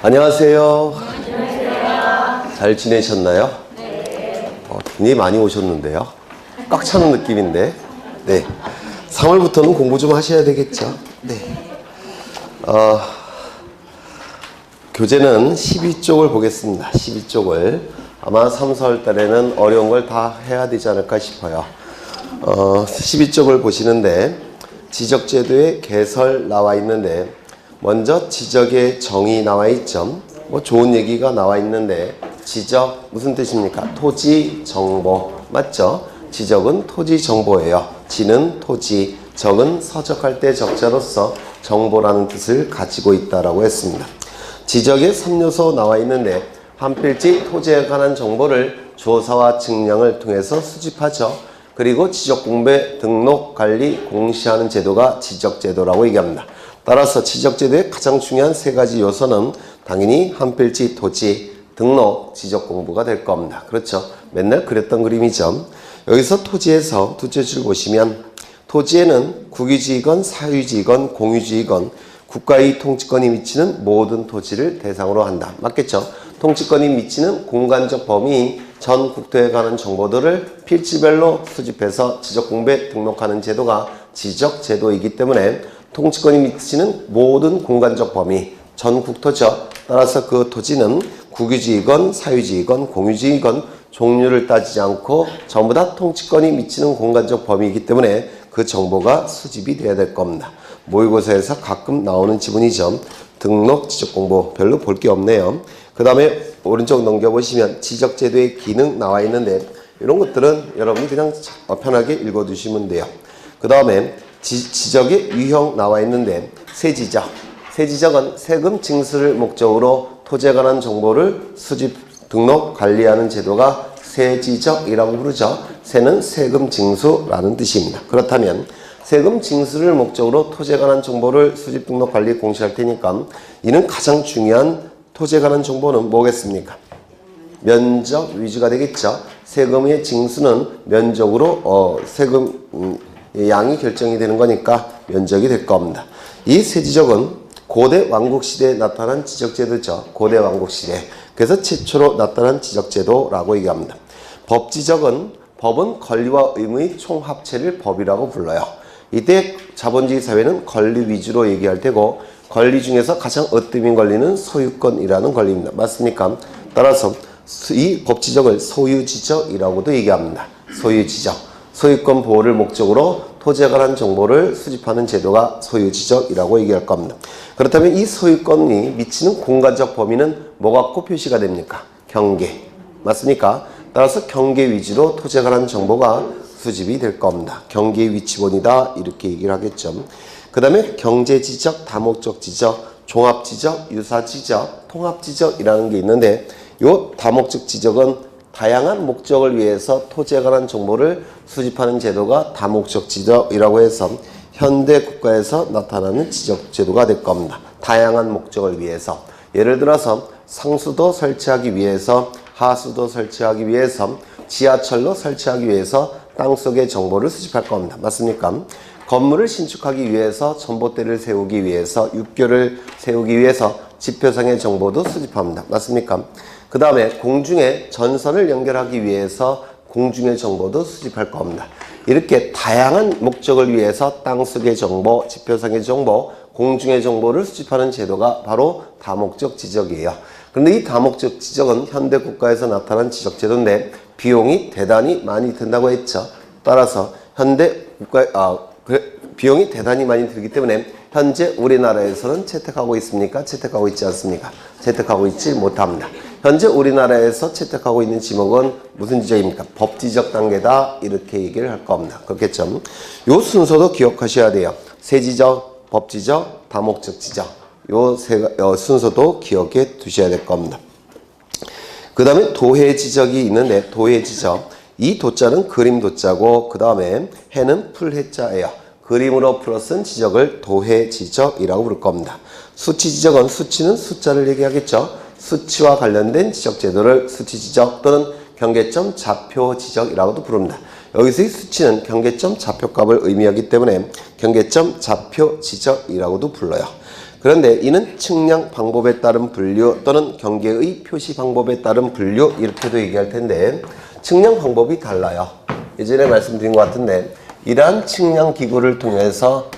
안녕하세요. 잘 지내셨나요? 굉장히 많이 오셨는데요. 꽉 차는 느낌인데. 네. 3월부터는 공부 좀 하셔야 되겠죠. 네. 교재는 12쪽을 보겠습니다. 12쪽을. 아마 3, 4월 달에는 어려운 걸 다 해야 되지 않을까 싶어요. 12쪽을 보시는데 지적제도의 개설 나와 있는데 먼저 지적의 정의 나와 있죠. 뭐 좋은 얘기가 나와 있는데 지적 무슨 뜻입니까? 토지 정보 맞죠? 지적은 토지 정보예요. 지는 토지, 적은 서적할 때 적자로서 정보라는 뜻을 가지고 있다라고 했습니다. 지적의 3요소 나와 있는데 한 필지 토지에 관한 정보를 조사와 측량을 통해서 수집하죠. 그리고 지적공부에 등록, 관리, 공시하는 제도가 지적제도라고 얘기합니다. 따라서 지적제도의 가장 중요한 세 가지 요소는 당연히 한 필지 토지, 등록, 지적공부가 될 겁니다. 그렇죠? 맨날 그렸던 그림이죠. 여기서 토지에서 두째 줄 보시면 토지에는 국유지이건 사유지이건 공유지이건 국가의 통치권이 미치는 모든 토지를 대상으로 한다. 맞겠죠? 통치권이 미치는 공간적 범위인 전 국토에 관한 정보들을 필지별로 수집해서 지적공부에 등록하는 제도가 지적제도이기 때문에 통치권이 미치는 모든 공간적 범위, 전 국토죠. 따라서 그 토지는 국유지이건 사유지이건 공유지이건 종류를 따지지 않고 전부 다 통치권이 미치는 공간적 범위이기 때문에 그 정보가 수집이 돼야 될 겁니다. 모의고사에서 가끔 나오는 지문이죠. 등록, 지적공부 별로 볼 게 없네요. 그 다음에 오른쪽 넘겨보시면 지적제도의 기능 나와 있는데 이런 것들은 여러분이 그냥 편하게 읽어두시면 돼요. 그 다음에 지적의 유형 나와 있는데 세지적. 세지적은 세금 징수를 목적으로 토지에 관한 정보를 수집, 등록, 관리하는 제도가 세지적이라고 부르죠. 세는 세금 징수라는 뜻입니다. 그렇다면 세금 징수를 목적으로 토지에 관한 정보를 수집, 등록, 관리, 공시할 테니까 이는 가장 중요한 토지에 관한 정보는 뭐겠습니까? 면적 위주가 되겠죠. 세금의 징수는 면적으로 세금 양이 결정이 되는 거니까 면적이 될 겁니다. 이 세지적은 고대 왕국시대에 나타난 지적제도죠. 고대 왕국시대. 그래서 최초로 나타난 지적제도라고 얘기합니다. 법지적은 법은 권리와 의무의 총합체를 법이라고 불러요. 이때 자본주의 사회는 권리 위주로 얘기할 테고 권리 중에서 가장 으뜸인 권리는 소유권이라는 권리입니다. 맞습니까? 따라서 이 법지적을 소유지적이라고도 얘기합니다. 소유지적. 소유권 보호를 목적으로 토지에 관한 정보를 수집하는 제도가 소유지적이라고 얘기할 겁니다. 그렇다면 이 소유권이 미치는 공간적 범위는 뭐 갖고 표시가 됩니까? 경계. 맞습니까? 따라서 경계 위주로 토지에 관한 정보가 수집이 될 겁니다. 경계의 위치본이다 이렇게 얘기를 하겠죠. 그 다음에 경제지적, 다목적 지적, 종합지적, 유사지적, 통합지적이라는 게 있는데 이 다목적 지적은 다양한 목적을 위해서 토지에 관한 정보를 수집하는 제도가 다목적 지적이라고 해서 현대 국가에서 나타나는 지적제도가 될 겁니다. 다양한 목적을 위해서. 예를 들어서 상수도 설치하기 위해서, 하수도 설치하기 위해서, 지하철로 설치하기 위해서 땅속의 정보를 수집할 겁니다. 맞습니까? 건물을 신축하기 위해서, 전봇대를 세우기 위해서, 육교를 세우기 위해서 지표상의 정보도 수집합니다. 맞습니까? 그 다음에 공중에 전선을 연결하기 위해서 공중의 정보도 수집할 겁니다. 이렇게 다양한 목적을 위해서 땅속의 정보, 지표상의 정보, 공중의 정보를 수집하는 제도가 바로 다목적 지적이에요. 그런데 이 다목적 지적은 현대 국가에서 나타난 지적제도인데 비용이 대단히 많이 든다고 했죠. 따라서 현대 국가 비용이 대단히 많이 들기 때문에 현재 우리나라에서는 채택하고 있습니까? 채택하고 있지 않습니까? 채택하고 있지 못합니다. 현재 우리나라에서 채택하고 있는 지목은 무슨 지적입니까? 법지적 단계다 이렇게 얘기를 할 겁니다. 그렇겠죠? 요 순서도 기억하셔야 돼요. 세지적, 법지적, 다목적 지적 요 순서도 기억해 두셔야 될 겁니다. 그 다음에 도해지적이 있는데 도해지적 이 도자는 그림 도자고 그 다음에 해는 풀해자예요. 그림으로 풀어 쓴 지적을 도해지적이라고 부를 겁니다. 수치지적은 수치는 숫자를 얘기하겠죠. 수치와 관련된 지적제도를 수치지적 또는 경계점 좌표지적이라고도 부릅니다. 여기서의 수치는 경계점 좌표값을 의미하기 때문에 경계점 좌표 지적이라고도 불러요. 그런데 이는 측량 방법에 따른 분류 또는 경계의 표시 방법에 따른 분류 이렇게도 얘기할 텐데 측량 방법이 달라요. 예전에 말씀드린 것 같은데 이러한 측량 기구를 통해서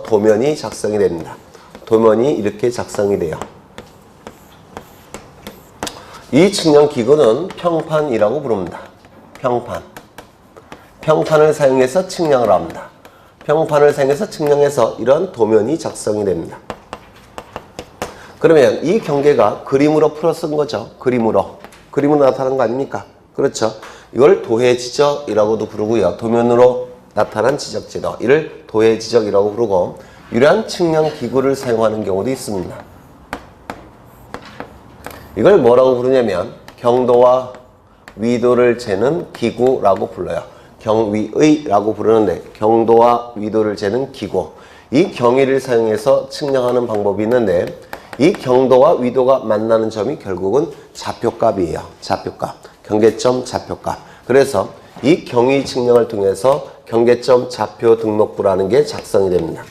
도면이 작성이 됩니다. 도면이 이렇게 작성이 돼요. 이 측량 기구는 평판이라고 부릅니다. 평판을 사용해서 측량을 합니다. 평판을 사용해서 측량해서 이런 도면이 작성이 됩니다. 그러면 이 경계가 그림으로 풀어 쓴 거죠. 그림으로 나타난 거 아닙니까? 그렇죠. 이걸 도해지적이라고도 부르고요. 도면으로 나타난 지적제도, 이를 도해지적이라고 부르고 이러한 측량 기구를 사용하는 경우도 있습니다. 이걸 뭐라고 부르냐면 경도와 위도를 재는 기구라고 불러요. 경위의라고 부르는데 경도와 위도를 재는 기구, 이 경위를 사용해서 측량하는 방법이 있는데 이 경도와 위도가 만나는 점이 결국은 좌표값이에요. 좌표값, 경계점 좌표값. 그래서 이 경위 측량을 통해서 경계점 좌표 등록부라는 게 작성이 됩니다.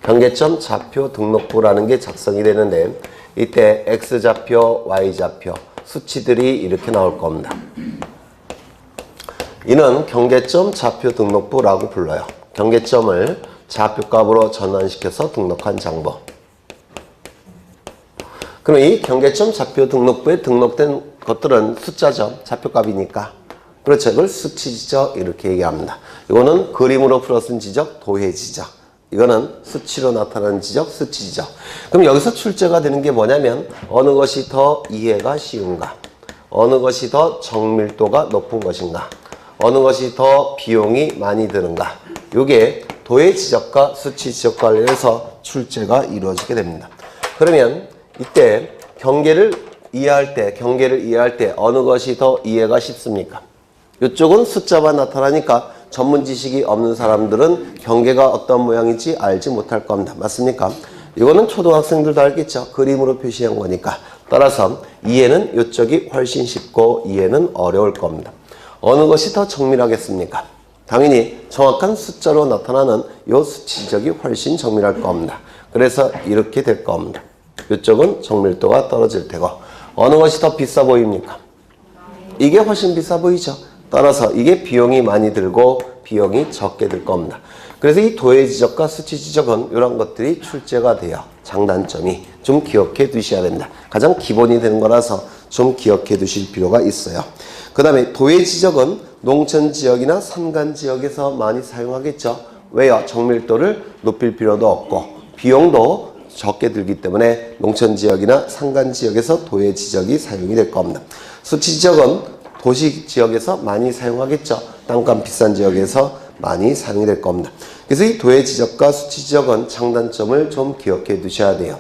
경계점 좌표 등록부라는 게 작성이 되는데 이때 X좌표, Y좌표 수치들이 이렇게 나올 겁니다. 이는 경계점 좌표 등록부라고 불러요. 경계점을 좌표값으로 전환시켜서 등록한 정보. 그럼 이 경계점 좌표 등록부에 등록된 것들은 숫자죠. 좌표값이니까. 그렇죠. 이걸 수치지적 이렇게 얘기합니다. 이거는 그림으로 풀어 쓴 지적, 도해지적. 이거는 수치로 나타나는 지적, 수치지적. 그럼 여기서 출제가 되는 게 뭐냐면 어느 것이 더 이해가 쉬운가? 어느 것이 더 정밀도가 높은 것인가? 어느 것이 더 비용이 많이 드는가? 이게 도해지적과 수치지적 관련해서 출제가 이루어지게 됩니다. 그러면 이때 경계를 이해할 때 어느 것이 더 이해가 쉽습니까? 이쪽은 숫자만 나타나니까 전문 지식이 없는 사람들은 경계가 어떤 모양인지 알지 못할 겁니다. 맞습니까? 이거는 초등학생들도 알겠죠. 그림으로 표시한 거니까. 따라서 이해는 이쪽이 훨씬 쉽고 이해는 어려울 겁니다. 어느 것이 더 정밀하겠습니까? 당연히 정확한 숫자로 나타나는 이 수치지적이 훨씬 정밀할 겁니다. 그래서 이렇게 될 겁니다. 이쪽은 정밀도가 떨어질 테고 어느 것이 더 비싸 보입니까? 이게 훨씬 비싸 보이죠. 따라서 이게 비용이 많이 들고 비용이 적게 들 겁니다. 그래서 이 도해지적과 수치지적은 이런 것들이 출제가 돼요. 장단점이 좀 기억해 두셔야 됩니다. 가장 기본이 되는 거라서 좀 기억해 두실 필요가 있어요. 그 다음에 도해지적은 농촌지역이나 산간지역에서 많이 사용하겠죠. 왜요? 정밀도를 높일 필요도 없고 비용도 적게 들기 때문에 농촌지역이나 산간지역에서 도해지적이 사용이 될 겁니다. 수치지적은 도시지역에서 많이 사용하겠죠. 땅값 비싼 지역에서 많이 사용이 될 겁니다. 그래서 이 도해지적과 수치지적은 장단점을 좀 기억해 두셔야 돼요.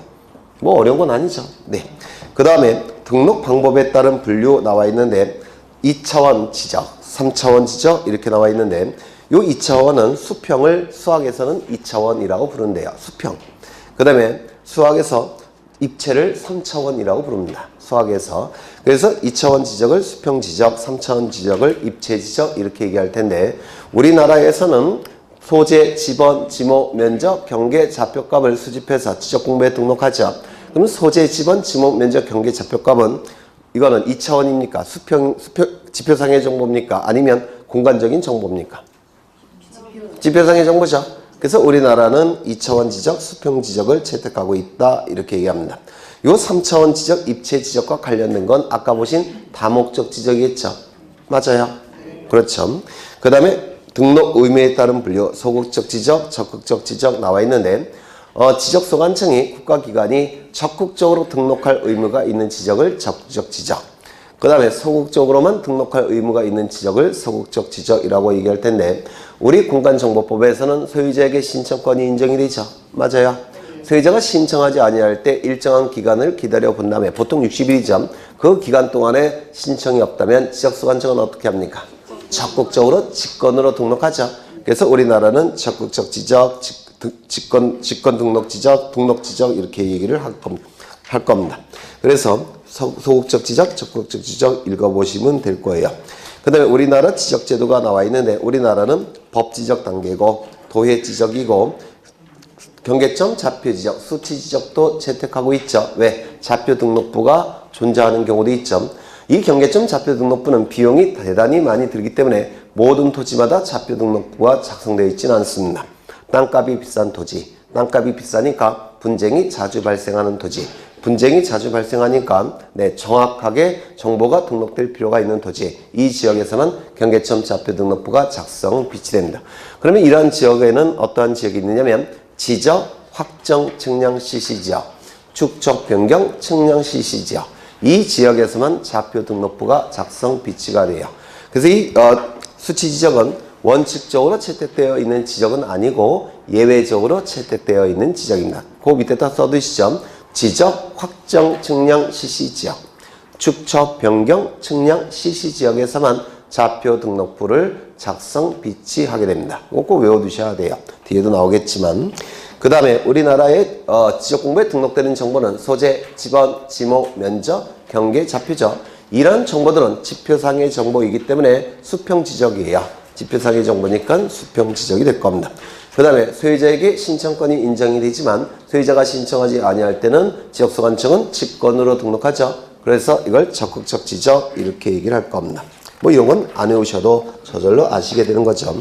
뭐 어려운 건 아니죠. 네. 그 다음에 등록 방법에 따른 분류 나와 있는데 2차원 지적, 3차원 지적 이렇게 나와 있는데 이 2차원은 수평을 수학에서는 2차원이라고 부른대요. 수평. 그 다음에 수학에서 입체를 3차원이라고 부릅니다. 수학에서. 그래서 2차원 지적을 수평 지적, 3차원 지적을 입체 지적 이렇게 얘기할 텐데 우리나라에서는 소재, 지번, 지모, 면적, 경계, 좌표값을 수집해서 지적 공부에 등록하죠. 그럼 소재, 지번, 지모, 면적, 경계, 좌표값은 이거는 2차원입니까? 지표상의 정보입니까? 아니면 공간적인 정보입니까? 지표상의 정보죠. 그래서 우리나라는 2차원 지적, 수평 지적을 채택하고 있다 이렇게 얘기합니다. 요 3차원 지적, 입체 지적과 관련된 건 아까 보신 다목적 지적이겠죠. 맞아요. 그렇죠. 그 다음에 등록 의무에 따른 분류, 소극적 지적, 적극적 지적 나와 있는데 지적소관청이 국가기관이 적극적으로 등록할 의무가 있는 지적을 적극적 지적, 그 다음에 소극적으로만 등록할 의무가 있는 지적을 소극적 지적이라고 얘기할 텐데 우리 공간정보법에서는 소유자에게 신청권이 인정이 되죠. 맞아요. 소유자가 신청하지 아니할 때 일정한 기간을 기다려 본 다음에 보통 60일이죠. 그 기간 동안에 신청이 없다면 지적소관청은 어떻게 합니까? 적극적으로 직권으로 등록하죠. 그래서 우리나라는 적극적 지적, 직권 등록 지적, 등록 지적 이렇게 얘기를 할 겁니다. 할 겁니다. 그래서 소극적 지적, 적극적 지적 읽어보시면 될 거예요. 그 다음에 우리나라 지적제도가 나와 있는데 우리나라는 법지적 단계고 도해지적이고 경계점, 좌표지적, 수치지적도 채택하고 있죠. 왜? 좌표등록부가 존재하는 경우도 있죠. 이 경계점 좌표등록부는 비용이 대단히 많이 들기 때문에 모든 토지마다 좌표등록부가 작성되어 있지는 않습니다. 땅값이 비싼 토지, 땅값이 비싸니까 분쟁이 자주 발생하는 토지, 분쟁이 자주 발생하니까 정확하게 정보가 등록될 필요가 있는 토지, 이 지역에서는 경계점 좌표등록부가 작성 비치됩니다. 그러면 이러한 지역에는 어떠한 지역이 있느냐면 지적, 확정, 측량, 실시지역, 축척, 변경, 측량, 실시지역, 이 지역에서만 좌표등록부가 작성 비치가 돼요. 그래서 이 수치지적은 원칙적으로 채택되어 있는 지적은 아니고 예외적으로 채택되어 있는 지적입니다. 그 밑에다 써두시죠. 지적, 확정, 측량, 실시지역, 축척, 변경, 측량, 실시지역에서만 좌표 등록부를 작성, 비치하게 됩니다. 꼭 외워두셔야 돼요. 뒤에도 나오겠지만. 그 다음에 우리나라의 지적공부에 등록되는 정보는 소재, 지번, 지목, 면적, 경계, 좌표죠. 이런 정보들은 지표상의 정보이기 때문에 수평지적이에요. 지표상의 정보니까 수평지적이 될 겁니다. 그 다음에 소유자에게 신청권이 인정이 되지만 소유자가 신청하지 아니할 때는 지적소관청은 직권으로 등록하죠. 그래서 이걸 적극적 지적 이렇게 얘기를 할 겁니다. 뭐 이런 건 안 외우셔도 저절로 아시게 되는 거죠.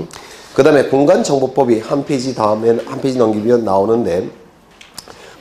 그 다음에 공간정보법이 한 페이지 다음에 한 페이지 넘기면 나오는데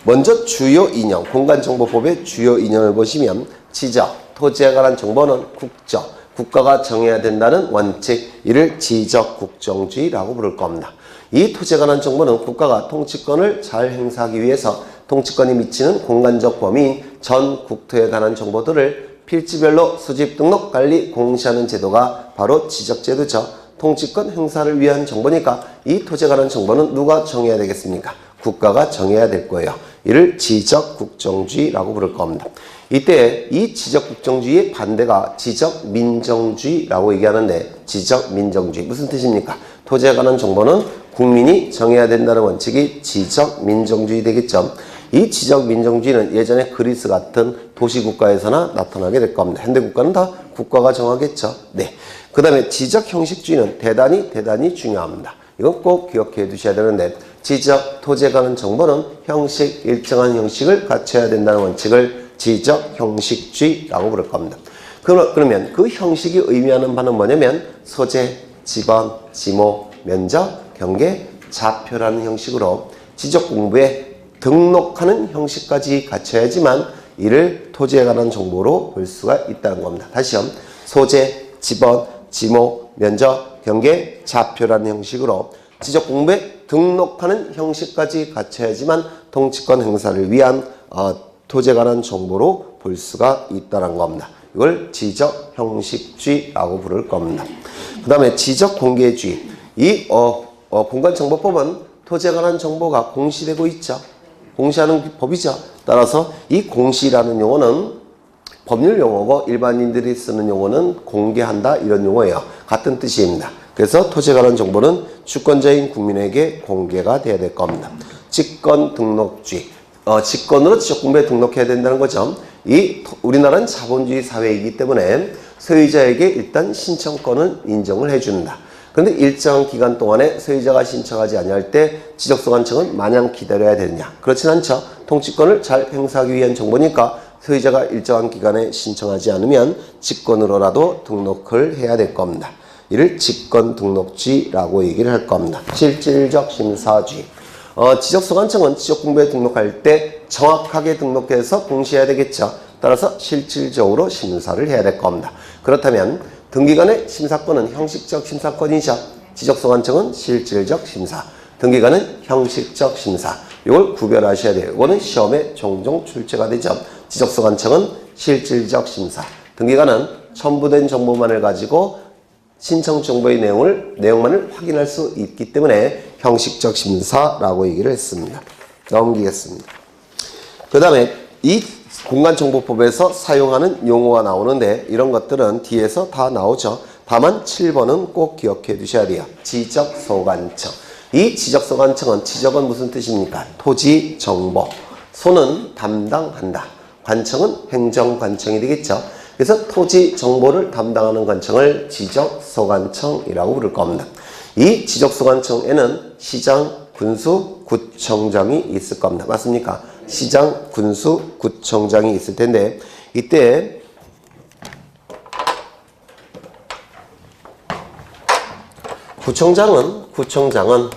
먼저 주요 인형, 공간정보법의 주요 인형을 보시면 지적, 토지에 관한 정보는 국적, 국가가 정해야 된다는 원칙, 이를 지적국정주의라고 부를 겁니다. 이 토지에 관한 정보는 국가가 통치권을 잘 행사하기 위해서 통치권이 미치는 공간적 범위인 전 국토에 관한 정보들을 필지별로 수집, 등록, 관리, 공시하는 제도가 바로 지적제도죠. 통치권 행사를 위한 정보니까 이 토지에 관한 정보는 누가 정해야 되겠습니까? 국가가 정해야 될 거예요. 이를 지적국정주의라고 부를 겁니다. 이때 이 지적국정주의의 반대가 지적민정주의라고 얘기하는데 지적민정주의 무슨 뜻입니까? 토지에 관한 정보는 국민이 정해야 된다는 원칙이 지적민정주의 되겠죠. 이 지적민정주의는 예전에 그리스 같은 도시국가에서나 나타나게 될 겁니다. 현대국가는 다 국가가 정하겠죠. 네. 그 다음에 지적형식주의는 대단히 중요합니다. 이건 꼭 기억해 두셔야 되는데 지적, 토지에 관한 정보는 형식, 일정한 형식을 갖춰야 된다는 원칙을 지적형식주의라고 부를 겁니다. 그러면 그 형식이 의미하는 바는 뭐냐면 소재, 지번, 지목, 면적, 경계, 좌표라는 형식으로 지적공부에 등록하는 형식까지 갖춰야지만 이를 토지에 관한 정보로 볼 수가 있다는 겁니다. 다시요. 소재, 지번, 지목, 면적, 경계, 좌표라는 형식으로 지적공부에 등록하는 형식까지 갖춰야지만 통치권 행사를 위한 토지에 관한 정보로 볼 수가 있다는 겁니다. 이걸 지적형식주의라고 부를 겁니다. 그 다음에 지적공개주의. 이 공간정보법은 토지에 관한 정보가 공시되고 있죠. 공시하는 법이죠. 따라서 이 공시라는 용어는 법률 용어고 일반인들이 쓰는 용어는 공개한다 이런 용어예요. 같은 뜻입니다. 그래서 토지에 관한 정보는 주권자인 국민에게 공개가 돼야 될 겁니다. 직권 등록주의. 직권으로 지적공부에 등록해야 된다는 거죠. 우리나라는 자본주의 사회이기 때문에 소유자에게 일단 신청권을 인정을 해준다. 그런데 일정 기간 동안에 소유자가 신청하지 아니할 때 지적소관청은 마냥 기다려야 되느냐? 그렇진 않죠. 통치권을 잘 행사하기 위한 정보니까 소유자가 일정한 기간에 신청하지 않으면 직권으로라도 등록을 해야 될 겁니다. 이를 직권등록주의라고 얘기를 할 겁니다. 실질적 심사주의. 지적소관청은 지적공부에 등록할 때 정확하게 등록해서 공시해야 되겠죠. 따라서 실질적으로 심사를 해야 될 겁니다. 그렇다면 등기관의 심사권은 형식적 심사권이죠. 지적소관청은 실질적 심사. 등기관은 형식적 심사. 이걸 구별하셔야 돼요. 이거는 시험에 종종 출제가 되죠. 지적소관청은 실질적 심사. 등기관은 첨부된 정보만을 가지고 신청 정보의 내용만을 확인할 수 있기 때문에 형식적 심사라고 얘기를 했습니다. 넘기겠습니다. 그 다음에 이 공간정보법에서 사용하는 용어가 나오는데 이런 것들은 뒤에서 다 나오죠. 다만 7번은 꼭 기억해 두셔야 돼요. 지적소관청. 이 지적소관청은 지적은 무슨 뜻입니까? 토지 정보. 소는 담당한다. 관청은 행정관청이 되겠죠. 그래서 토지 정보를 담당하는 관청을 지적소관청이라고 부를 겁니다. 이 지적소관청에는 시장, 군수, 구청장이 있을 겁니다. 맞습니까? 시장, 군수, 구청장이 있을 텐데 이때 구청장은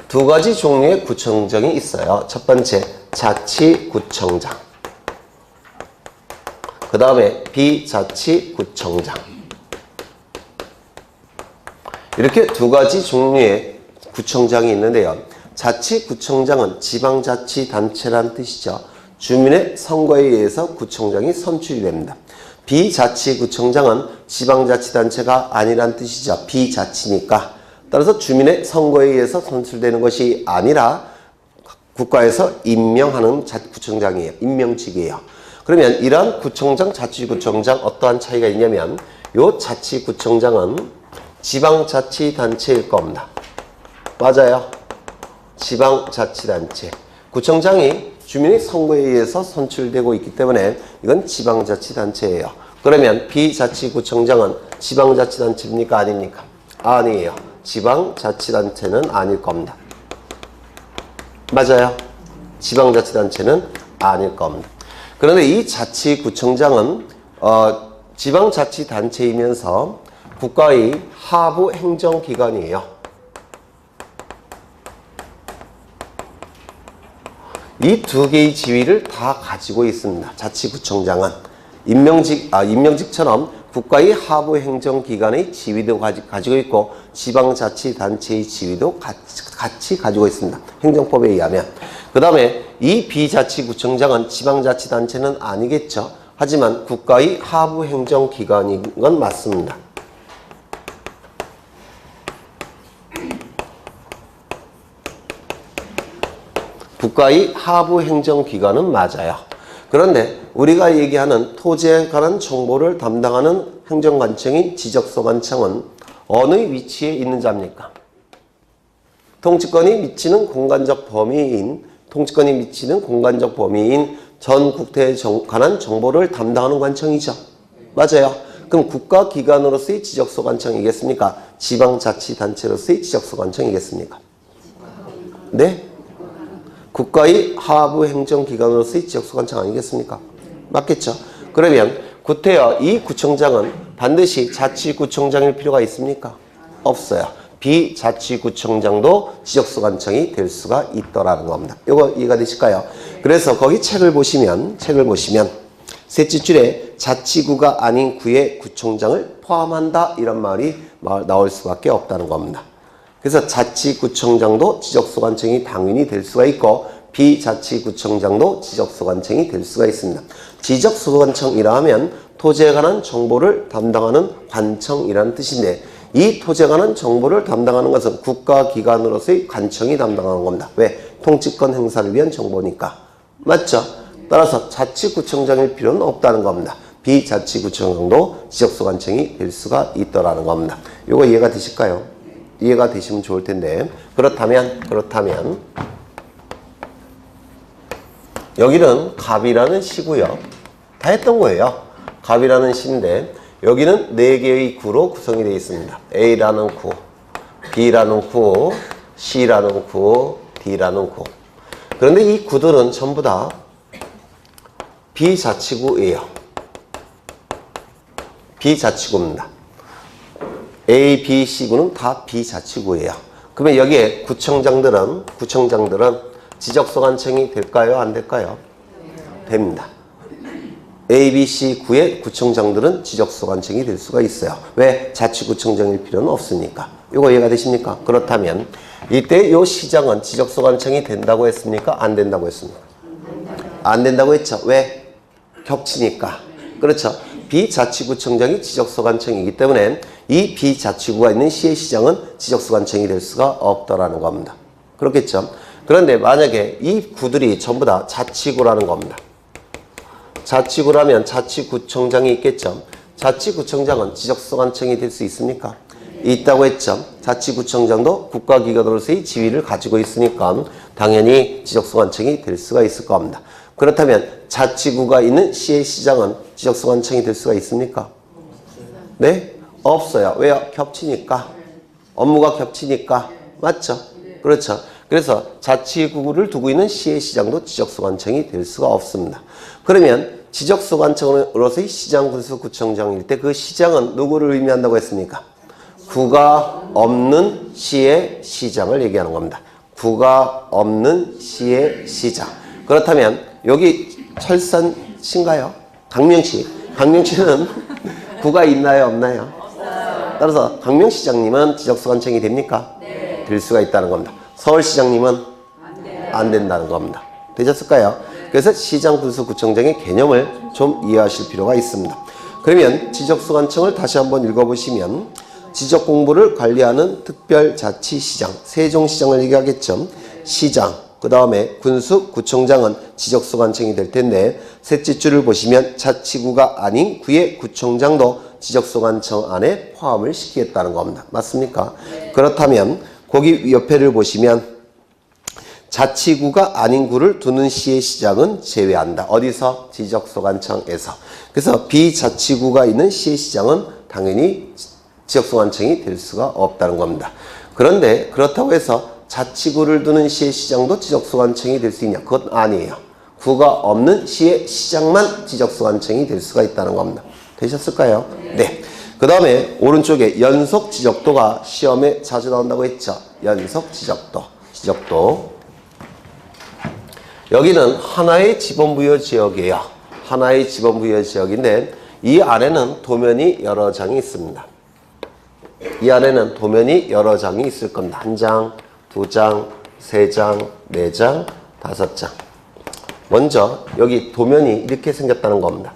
두 가지 종류의 구청장이 있어요. 첫 번째 자치구청장, 그 다음에 비자치구청장. 이렇게 두 가지 종류의 구청장이 있는데요. 자치구청장은 지방자치단체란 뜻이죠. 주민의 선거에 의해서 구청장이 선출이 됩니다. 비자치구청장은 지방자치단체가 아니란 뜻이죠. 비자치니까. 따라서 주민의 선거에 의해서 선출되는 것이 아니라 국가에서 임명하는 구청장이에요. 임명직이에요. 그러면 이러한 구청장, 자치구청장 어떠한 차이가 있냐면 이 자치구청장은 지방자치단체일 겁니다. 맞아요. 지방자치단체. 구청장이 주민의 선거에 의해서 선출되고 있기 때문에 이건 지방자치단체예요. 그러면 비자치구청장은 지방자치단체입니까? 아닙니까? 아니에요. 지방자치단체는 아닐 겁니다. 맞아요. 지방자치단체는 아닐 겁니다. 그런데 이 자치구청장은 지방자치단체이면서 국가의 하부 행정기관이에요. 이 두 개의 지위를 다 가지고 있습니다. 자치구청장은 임명직처럼 국가의 하부 행정기관의 지위도 가지고 있고 지방자치단체의 지위도 같이 가지고 있습니다. 행정법에 의하면. 그 다음에 이 비자치구청장은 지방자치단체는 아니겠죠. 하지만 국가의 하부 행정기관인 건 맞습니다. 국가의 하부 행정기관은 맞아요. 그런데 우리가 얘기하는 토지에 관한 정보를 담당하는 행정관청인 지적소관청은 어느 위치에 있는 자입니까? 통치권이 미치는 공간적 범위인 전 국토에 관한 정보를 담당하는 관청이죠. 맞아요. 그럼 국가기관으로서의 지적소관청이겠습니까? 지방자치단체로서의 지적소관청이겠습니까? 네? 국가의 하부 행정기관으로서의 지적소관청 아니겠습니까? 맞겠죠? 그러면 구태여 이 구청장은 반드시 자치구청장일 필요가 있습니까? 없어요. 비자치구청장도 지적소관청이 될 수가 있더라는 겁니다. 이거 이해가 되실까요? 그래서 거기 책을 보시면 셋째 줄에 자치구가 아닌 구의 구청장을 포함한다 이런 말이 나올 수밖에 없다는 겁니다. 그래서 자치구청장도 지적소관청이 당연히 될 수가 있고 비자치구청장도 지적소관청이 될 수가 있습니다. 지적소관청이라 하면 토지에 관한 정보를 담당하는 관청이라는 뜻인데 이 토지에 관한 정보를 담당하는 것은 국가기관으로서의 관청이 담당하는 겁니다. 왜? 통치권 행사를 위한 정보니까. 맞죠? 따라서 자치구청장일 필요는 없다는 겁니다. 비자치구청장도 지적소관청이 될 수가 있더라는 겁니다. 이거 이해가 되실까요? 이해가 되시면 좋을 텐데 그렇다면 여기는 갑이라는 시고요. 다 했던 거예요. 갑이라는 시인데 여기는 4개의 구로 구성이 되어 있습니다. A라는 구, B라는 구, C라는 구, D라는 구. 그런데 이 구들은 전부 다 비자치구예요. 비자치구입니다. A, B, C구는 다 비자치구예요. 그러면 여기에 구청장들은 지적소관청이 될까요? 안 될까요? 됩니다. A, B, C 구의 구청장들은 지적소관청이 될 수가 있어요. 왜? 자치구청장일 필요는 없으니까. 이거 이해가 되십니까? 그렇다면 이때 이 시장은 지적소관청이 된다고 했습니까? 안 된다고 했습니까? 안 된다고 했죠. 왜? 겹치니까. 그렇죠. 비자치구청장이 지적소관청이기 때문에 이 비자치구가 있는 시의 시장은 지적소관청이 될 수가 없더라는 겁니다. 그렇겠죠. 그런데 만약에 이 구들이 전부 다 자치구라는 겁니다. 자치구라면 자치구청장이 있겠죠. 자치구청장은 지적소관청이 될 수 있습니까? 있다고 했죠. 자치구청장도 국가기관으로서의 지위를 가지고 있으니까 당연히 지적소관청이 될 수가 있을 겁니다. 그렇다면 자치구가 있는 시의 시장은 지적소관청이 될 수가 있습니까? 네? 없어요. 왜요? 겹치니까. 업무가 겹치니까. 맞죠? 그렇죠. 그래서 자치구를 두고 있는 시의 시장도 지적소관청이 될 수가 없습니다. 그러면 지적소관청으로서의 시장군수구청장일 때 그 시장은 누구를 의미한다고 했습니까? 구가 없는 시의 시장을 얘기하는 겁니다. 구가 없는 시의 시장. 그렇다면 여기 철산시인가요? 강명시. 강명시는 구가 있나요? 없나요? 따라서 강명시장님은 지적소관청이 됩니까? 네. 될 수가 있다는 겁니다. 서울시장님은 안 된다는 겁니다. 되셨을까요? 그래서 시장군수구청장의 개념을 좀 이해하실 필요가 있습니다. 그러면 지적소관청을 다시 한번 읽어보시면 지적공부를 관리하는 특별자치시장, 세종시장을 얘기하겠죠. 시장, 그 다음에 군수구청장은 지적소관청이 될 텐데 셋째 줄을 보시면 자치구가 아닌 구의 구청장도 지적소관청 안에 포함을 시키겠다는 겁니다. 맞습니까? 그렇다면 거기 옆에를 보시면 자치구가 아닌 구를 두는 시의 시장은 제외한다. 어디서? 지적소관청에서. 그래서 비자치구가 있는 시의 시장은 당연히 지적소관청이 될 수가 없다는 겁니다. 그런데 그렇다고 해서 자치구를 두는 시의 시장도 지적소관청이 될 수 있냐? 그건 아니에요. 구가 없는 시의 시장만 지적소관청이 될 수가 있다는 겁니다. 되셨을까요? 네. 그 다음에 오른쪽에 연속지적도가 시험에 자주 나온다고 했죠. 연속지적도. 지적도. 여기는 하나의 지번부여 지역이에요. 하나의 지번부여 지역인데 이 안에는 도면이 여러 장이 있습니다. 이 안에는 도면이 여러 장이 있을 겁니다. 한 장, 두 장, 세 장, 네 장, 다섯 장. 먼저 여기 도면이 이렇게 생겼다는 겁니다.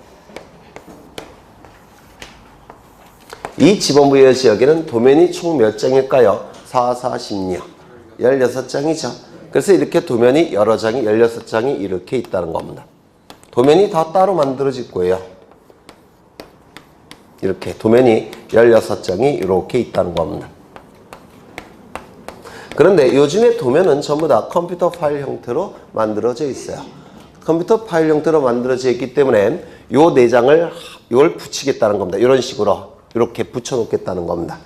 이 지번부여 지역에는 도면이 총 몇 장일까요? 4, 4, 16. 16장이죠. 그래서 이렇게 도면이 여러 장이 16장이 이렇게 있다는 겁니다. 도면이 다 따로 만들어질 거예요. 이렇게 도면이 16장이 이렇게 있다는 겁니다. 그런데 요즘에 도면은 전부 다 컴퓨터 파일 형태로 만들어져 있어요. 컴퓨터 파일 형태로 만들어져 있기 때문에 요 4장을 이걸 붙이겠다는 겁니다. 이런 식으로 이렇게 붙여 놓겠다는 겁니다.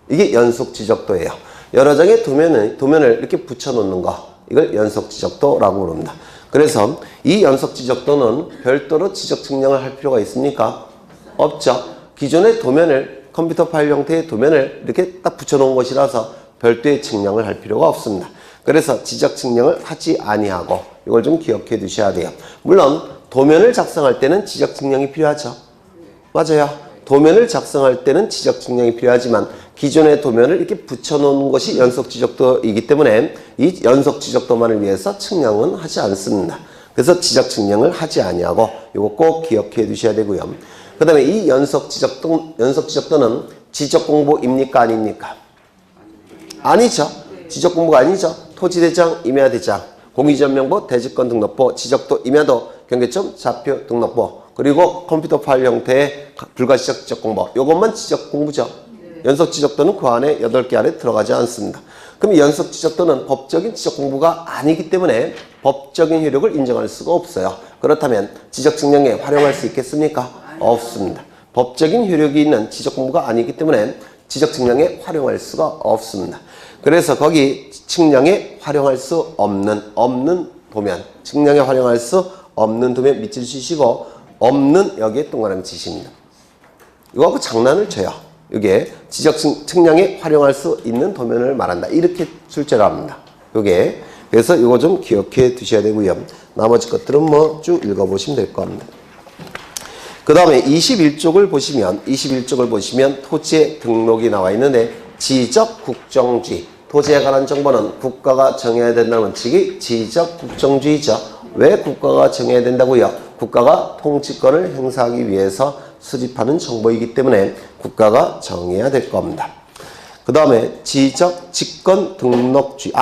이게 연속 지적도예요. 여러 장의 도면을 이렇게 붙여 놓는 거, 이걸 연속 지적도라고 부릅니다. 그래서 이 연속 지적도는 별도로 지적 측량을 할 필요가 있습니까? 없죠. 기존의 도면을 컴퓨터 파일 형태의 도면을 이렇게 딱 붙여 놓은 것이라서 별도의 측량을 할 필요가 없습니다. 그래서 지적 측량을 하지 아니하고 이걸 좀 기억해 두셔야 돼요. 물론 도면을 작성할 때는 지적 측량이 필요하죠. 맞아요. 도면을 작성할 때는 지적 측량이 필요하지만 기존의 도면을 이렇게 붙여놓은 것이 연속 지적도이기 때문에 이 연속 지적도만을 위해서 측량은 하지 않습니다. 그래서 지적 측량을 하지 아니하고 이거 꼭 기억해 두셔야 되고요. 그 다음에 이 연속 지적도는 지적 공부입니까? 아닙니까? 아니죠. 지적 공부가 아니죠. 토지대장, 임야대장, 공유지원명부, 대지권 등록부, 지적도, 임야도, 경계점, 좌표 등록부, 그리고 컴퓨터 파일 형태의 불가지적 지적 공부. 이것만 지적 공부죠. 연속 지적도는 그 안에 8개 안에 들어가지 않습니다. 그럼 연속 지적도는 법적인 지적 공부가 아니기 때문에 법적인 효력을 인정할 수가 없어요. 그렇다면 지적 측량에 활용할 수 있겠습니까? 없습니다. 법적인 효력이 있는 지적 공부가 아니기 때문에 지적 측량에 활용할 수가 없습니다. 그래서 거기 측량에 활용할 수 없는 도면, 측량에 활용할 수 없는 도면 밑줄 치시고 없는 여기에 동그라미 치십니다. 이거하고 장난을 쳐요. 이게 지적 측량에 활용할 수 있는 도면을 말한다. 이렇게 출제를 합니다. 요게. 그래서 이거 좀 기억해 두셔야 되고요. 나머지 것들은 뭐 쭉 읽어보시면 될 겁니다. 그 다음에 21쪽을 보시면 토지의 등록이 나와 있는데 지적국정주의. 토지에 관한 정보는 국가가 정해야 된다는 원칙이 지적국정주의죠. 왜 국가가 정해야 된다고요? 국가가 통치권을 행사하기 위해서 수집하는 정보이기 때문에 국가가 정해야 될 겁니다. 그 다음에 직권등록주의,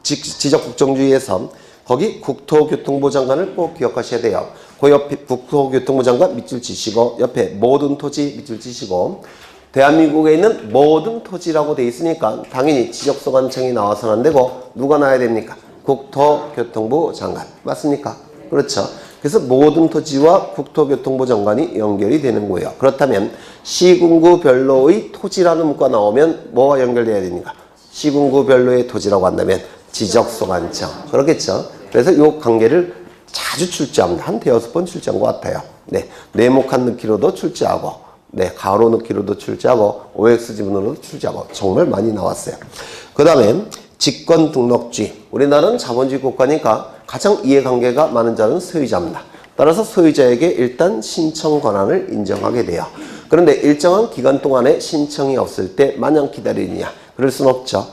지적국정주의에서 거기 국토교통부 장관을 꼭 기억하셔야 돼요. 그 옆에 국토교통부 장관 밑줄 치시고 옆에 모든 토지 밑줄 치시고 대한민국에 있는 모든 토지라고 돼 있으니까 당연히 지적소관청이 나와서는 안 되고 누가 나와야 됩니까? 국토교통부 장관. 맞습니까? 그렇죠. 그래서 모든 토지와 국토교통부 장관이 연결이 되는 거예요. 그렇다면 시군구별로의 토지라는 문구가 나오면 뭐가 연결돼야 됩니까? 시군구별로의 토지라고 한다면 지적소관청. 그렇겠죠? 그래서 이 관계를 자주 출제합니다. 한 대여섯 번 출제한 것 같아요. 네, 네모칸 넣기로도 출제하고, 네, 가로 넣기로도 출제하고, OX 지문으로도 출제하고 정말 많이 나왔어요. 그 다음에 직권 등록주의. 우리나라는 자본주의 국가니까 가장 이해관계가 많은 자는 소유자입니다. 따라서 소유자에게 일단 신청 권한을 인정하게 돼요. 그런데 일정한 기간 동안에 신청이 없을 때 마냥 기다리느냐? 그럴 순 없죠.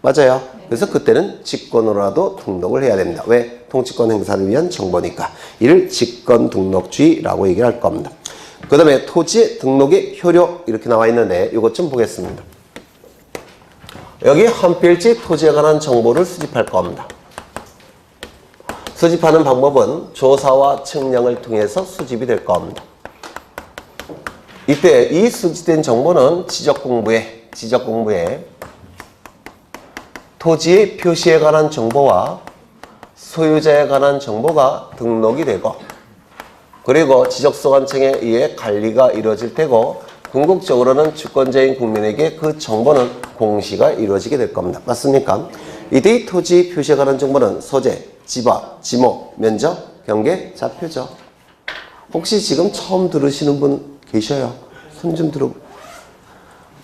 맞아요. 그래서 그때는 직권으로라도 등록을 해야 됩니다. 왜? 통치권 행사를 위한 정보니까. 이를 직권 등록주의라고 얘기할 겁니다. 그 다음에 토지 등록의 효력 이렇게 나와 있는데 이것 좀 보겠습니다. 여기 한 필지 토지에 관한 정보를 수집할 겁니다. 수집하는 방법은 조사와 측량을 통해서 수집이 될 겁니다. 이때 이 수집된 정보는 지적공부에 토지의 표시에 관한 정보와 소유자에 관한 정보가 등록이 되고 그리고 지적소관청에 의해 관리가 이루어질 테고 궁극적으로는 주권자인 국민에게 그 정보는 공시가 이루어지게 될 겁니다. 맞습니까? 이때 토지 표시에 관한 정보는 소재, 지바, 지목, 면적, 경계, 좌표죠. 혹시 지금 처음 들으시는 분 계셔요? 손 좀 들어.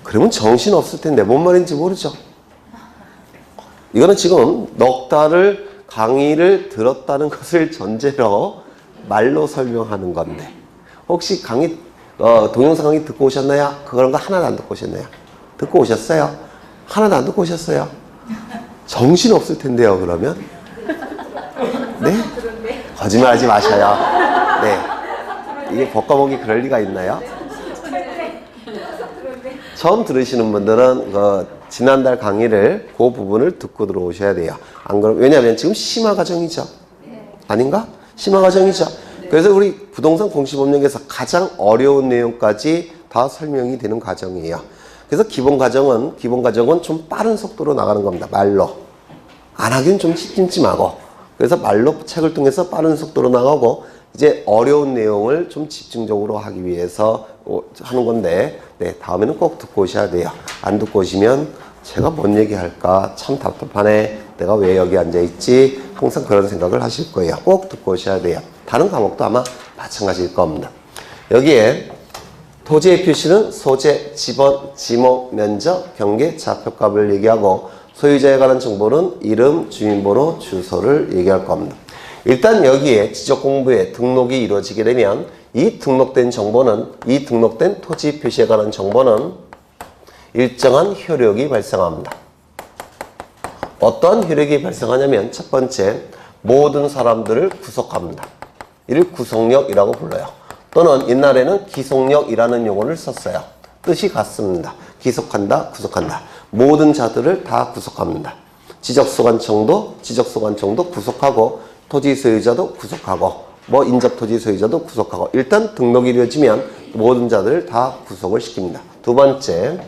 그러면 정신 없을 텐데 뭔 말인지 모르죠? 이거는 지금 넉 달을 강의를 들었다는 것을 전제로 말로 설명하는 건데 혹시 강의 동영상 강의 듣고 오셨나요? 그런 거 하나도 안 듣고 오셨나요? 듣고 오셨어요? 하나도 안 듣고 오셨어요? 정신 없을 텐데요. 그러면 네? 거짓말하지 마셔요. 네, 이게 법과목이 그럴 리가 있나요? 처음 들으시는 분들은 지난달 강의를 그 부분을 듣고 들어오셔야 돼요. 안 그러면 왜냐하면 지금 심화 과정이죠. 아닌가? 심화 과정이죠. 그래서 우리 부동산 공시법령에서 가장 어려운 내용까지 다 설명이 되는 과정이에요. 그래서 기본 과정은 좀 빠른 속도로 나가는 겁니다. 말로. 안 하긴 좀 찜찜하고. 그래서 말로 책을 통해서 빠른 속도로 나가고 이제 어려운 내용을 좀 집중적으로 하기 위해서 하는 건데 네, 다음에는 꼭 듣고 오셔야 돼요. 안 듣고 오시면 제가 뭔 얘기할까 참 답답하네. 내가 왜 여기 앉아있지? 항상 그런 생각을 하실 거예요. 꼭 듣고 오셔야 돼요. 다른 과목도 아마 마찬가지일 겁니다. 여기에 토지의 표시는 소재, 지번, 지목, 면적, 경계, 좌표값을 얘기하고 소유자에 관한 정보는 이름, 주민번호, 주소를 얘기할 겁니다. 일단 여기에 지적공부에 등록이 이루어지게 되면 이 등록된 정보는 이 등록된 토지 표시에 관한 정보는 일정한 효력이 발생합니다. 어떠한 효력이 발생하냐면 첫 번째, 모든 사람들을 구속합니다. 이를 구속력이라고 불러요. 또는 옛날에는 기속력이라는 용어를 썼어요. 뜻이 같습니다. 기속한다, 구속한다. 모든 자들을 다 구속합니다. 지적소관청도 구속하고 토지 소유자도 구속하고 인접 토지 소유자도 구속하고 일단 등록이 이루어지면 모든 자들을 다 구속을 시킵니다. 두 번째,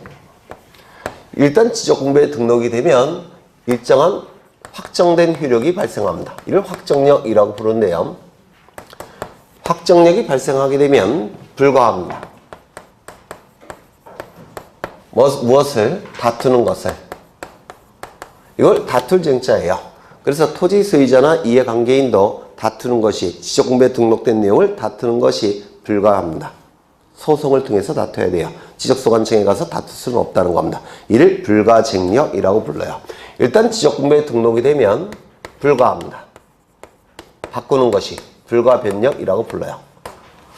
일단 지적공부에 등록이 되면 일정한 확정된 효력이 발생합니다. 이를 확정력이라고 부르는데요. 확정력이 발생하게 되면 불가합니다. 무엇을? 다투는 것을. 이걸 다툴 정자예요. 그래서 토지 소유자나 이해관계인도 다투는 것이 지적공부에 등록된 내용을 다투는 것이 불가합니다. 소송을 통해서 다퉈야 돼요. 지적소관청에 가서 다툴 수는 없다는 겁니다. 이를 불가쟁력이라고 불러요. 일단 지적공부에 등록이 되면 불가합니다. 바꾸는 것이 불가변력이라고 불러요.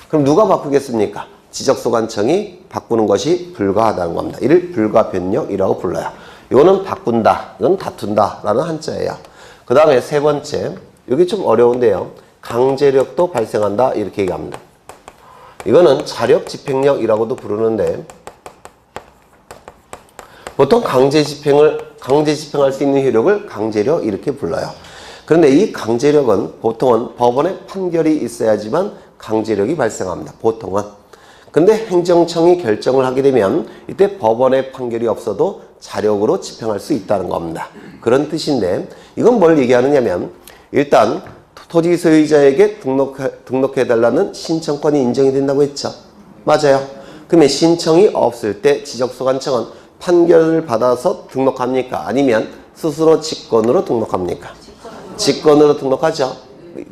그럼 누가 바꾸겠습니까? 지적소관청이 바꾸는 것이 불가하다는 겁니다. 이를 불가변력이라고 불러요. 이거는 바꾼다, 이건 다툰다 라는 한자예요. 그 다음에 세 번째, 여기 좀 어려운데요. 강제력도 발생한다 이렇게 얘기합니다. 이거는 자력 집행력이라고도 부르는데 보통 강제 집행할 수 있는 효력을 강제력 이렇게 불러요. 그런데 이 강제력은 보통은 법원의 판결이 있어야지만 강제력이 발생합니다. 보통은. 근데 행정청이 결정을 하게 되면 이때 법원의 판결이 없어도 자력으로 집행할 수 있다는 겁니다. 그런 뜻인데 이건 뭘 얘기하느냐면 일단 토지 소유자에게 등록해달라는 신청권이 인정이 된다고 했죠. 맞아요. 그러면 신청이 없을 때 지적소관청은 판결을 받아서 등록합니까? 아니면 스스로 직권으로 등록합니까? 직권으로 등록하죠.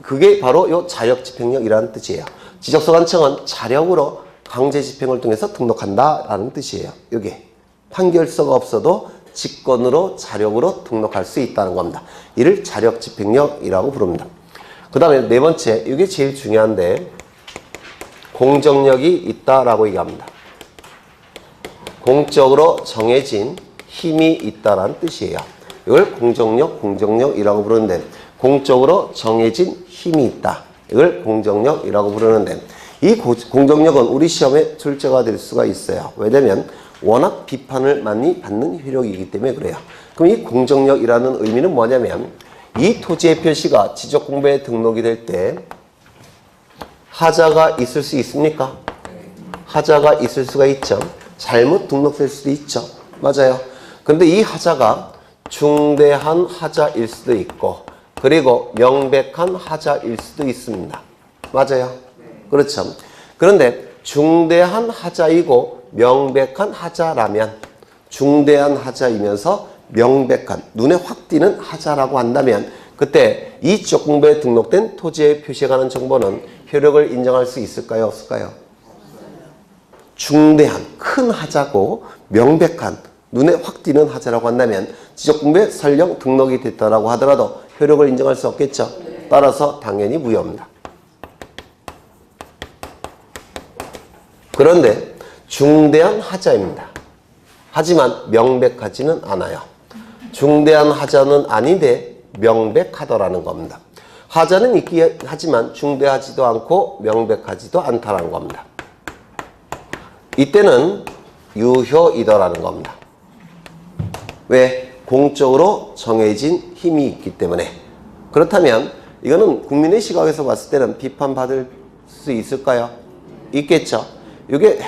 그게 바로 요 자력집행력이라는 뜻이에요. 지적소관청은 자력으로 강제집행을 통해서 등록한다라는 뜻이에요. 이게 판결서가 없어도 직권으로 자력으로 등록할 수 있다는 겁니다. 이를 자력집행력이라고 부릅니다. 그 다음에 네 번째, 이게 제일 중요한데 공정력이 있다라고 얘기합니다. 공적으로 정해진 힘이 있다라는 뜻이에요. 이걸 공정력이라고 부르는데 공적으로 정해진 힘이 있다. 이걸 공정력이라고 부르는데 이 공정력은 우리 시험에 출제가 될 수가 있어요. 왜냐면 워낙 비판을 많이 받는 효력이기 때문에 그래요. 그럼 이 공정력이라는 의미는 뭐냐면 이 토지의 표시가 지적공부에 등록이 될 때 하자가 있을 수 있습니까? 하자가 있을 수가 있죠. 잘못 등록될 수도 있죠. 맞아요. 근데 이 하자가 중대한 하자일 수도 있고 그리고 명백한 하자일 수도 있습니다. 맞아요. 그렇죠. 그런데 중대한 하자이고 명백한 하자라면 중대한 하자이면서 명백한 눈에 확 띄는 하자라고 한다면 그때 이 지적공부에 등록된 토지에 표시해가는 정보는 효력을 인정할 수 있을까요? 없을까요? 중대한 큰 하자고 명백한 눈에 확 띄는 하자라고 한다면 지적공부에 설령 등록이 됐다라고 하더라도 효력을 인정할 수 없겠죠. 따라서 당연히 무효입니다. 그런데 중대한 하자입니다. 하지만 명백하지는 않아요. 중대한 하자는 아닌데 명백하더라는 겁니다. 하자는 있긴 하지만 중대하지도 않고 명백하지도 않다라는 겁니다. 이때는 유효이더라는 겁니다. 왜? 공적으로 정해진 힘이 있기 때문에. 그렇다면 이거는 국민의 시각에서 봤을 때는 비판받을 수 있을까요? 있겠죠. 이게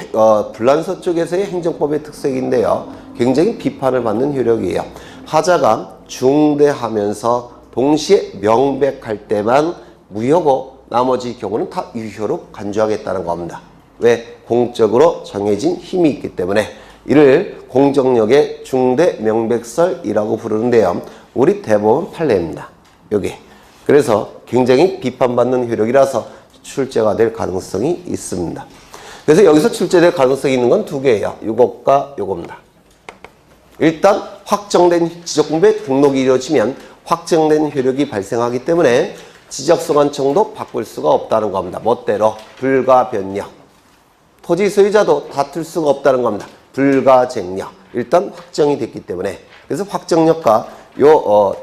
불란서 쪽에서의 행정법의 특색인데요. 굉장히 비판을 받는 효력이에요. 하자가 중대하면서 동시에 명백할 때만 무효고 나머지 경우는 다 유효로 간주하겠다는 겁니다. 왜? 공적으로 정해진 힘이 있기 때문에. 이를 공정력의 중대 명백설이라고 부르는데요. 우리 대법원 판례입니다. 요게. 그래서 굉장히 비판받는 효력이라서 출제가 될 가능성이 있습니다. 그래서 여기서 출제될 가능성이 있는 건 두 개예요. 요것과 요겁니다. 일단 확정된 지적공부에 등록이 이루어지면 확정된 효력이 발생하기 때문에 지적소관청도 바꿀 수가 없다는 겁니다. 멋대로 불가변력. 토지 소유자도 다툴 수가 없다는 겁니다. 불가쟁력. 일단 확정이 됐기 때문에. 그래서 확정력과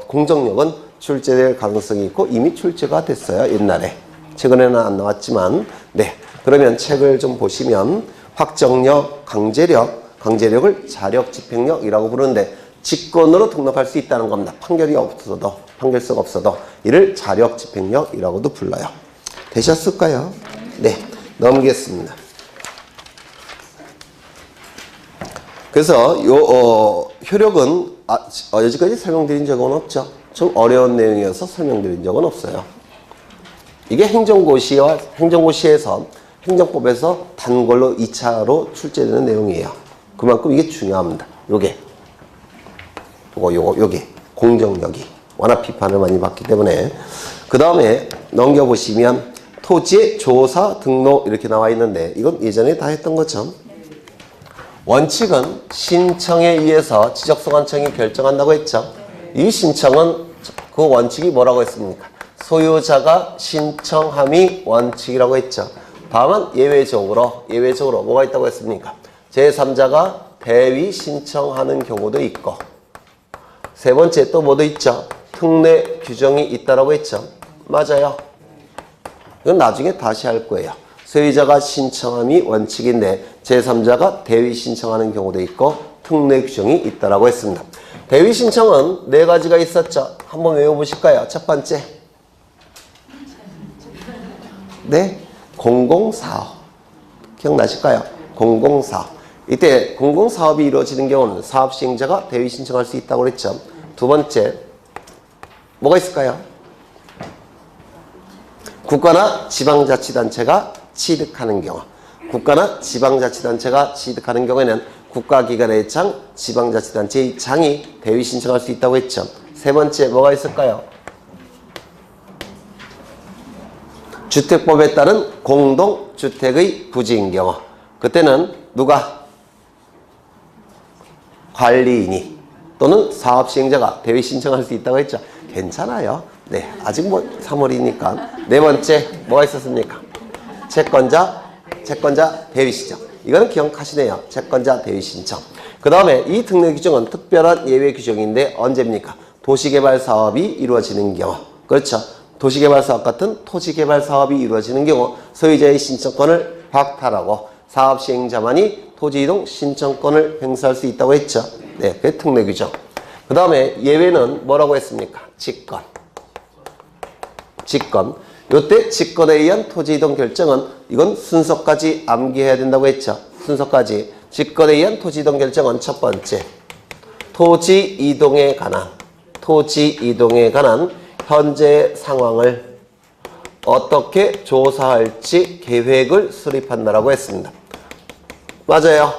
공정력은 출제될 가능성이 있고 이미 출제가 됐어요. 옛날에. 최근에는 안 나왔지만. 네. 그러면 책을 좀 보시면 확정력, 강제력을 자력집행력이라고 부르는데 직권으로 등록할 수 있다는 겁니다. 판결서가 없어도 이를 자력집행력이라고도 불러요. 되셨을까요? 네. 넘기겠습니다. 그래서 효력은 여기까지 설명드린 적은 없죠. 좀 어려운 내용이어서 설명드린 적은 없어요. 이게 행정고시에서 행정법에서 단골로 2차로 출제되는 내용이에요. 그만큼 이게 중요합니다. 요게 공정력이 워낙 비판을 많이 받기 때문에. 그 다음에 넘겨보시면 토지의 조사 등록 이렇게 나와 있는데 이건 예전에 다 했던 거죠. 원칙은 신청에 의해서 지적소관청이 결정한다고 했죠. 이 신청은 그 원칙이 뭐라고 했습니까? 소유자가 신청함이 원칙이라고 했죠. 다만 예외적으로 뭐가 있다고 했습니까? 제3자가 대위 신청하는 경우도 있고 세 번째 또 뭐도 있죠? 특례 규정이 있다라고 했죠. 맞아요. 이건 나중에 다시 할 거예요. 소유자가 신청함이 원칙인데 제3자가 대위 신청하는 경우도 있고 특례 규정이 있다라고 했습니다. 대위 신청은 네 가지가 있었죠. 한번 외워보실까요? 첫 번째. 네. 공공사업. 기억나실까요? 공공사업. 이때 공공사업이 이루어지는 경우는 사업시행자가 대위 신청할 수 있다고 그랬죠. 두 번째. 뭐가 있을까요? 국가나 지방자치단체가 취득하는 경우, 국가나 지방자치단체가 취득하는 경우에는 국가기관의 장, 지방자치단체의 장이 대위 신청할 수 있다고 했죠. 세 번째 뭐가 있을까요? 주택법에 따른 공동주택의 부지인 경우, 그때는 누가? 관리인이 또는 사업시행자가 대위 신청할 수 있다고 했죠. 괜찮아요. 네, 아직 뭐 3월이니까. 네 번째 뭐가 있었습니까? 채권자 대위 신청. 이거는 기억하시네요. 채권자 대위 신청. 그 다음에 이 특례 규정은 특별한 예외 규정인데 언제입니까? 도시개발 사업이 이루어지는 경우. 그렇죠. 도시개발 사업 같은 토지개발 사업이 이루어지는 경우 소유자의 신청권을 박탈하고 사업 시행자만이 토지 이동 신청권을 행사할 수 있다고 했죠. 네, 그게 특례 규정. 그 다음에 예외는 뭐라고 했습니까? 직권. 요때 직권에 의한 토지 이동 결정은 이건 순서까지 암기해야 된다고 했죠. 순서까지. 직권에 의한 토지 이동 결정은 첫 번째, 토지 이동에 관한 현재 상황을 어떻게 조사할지 계획을 수립한다라고 했습니다. 맞아요.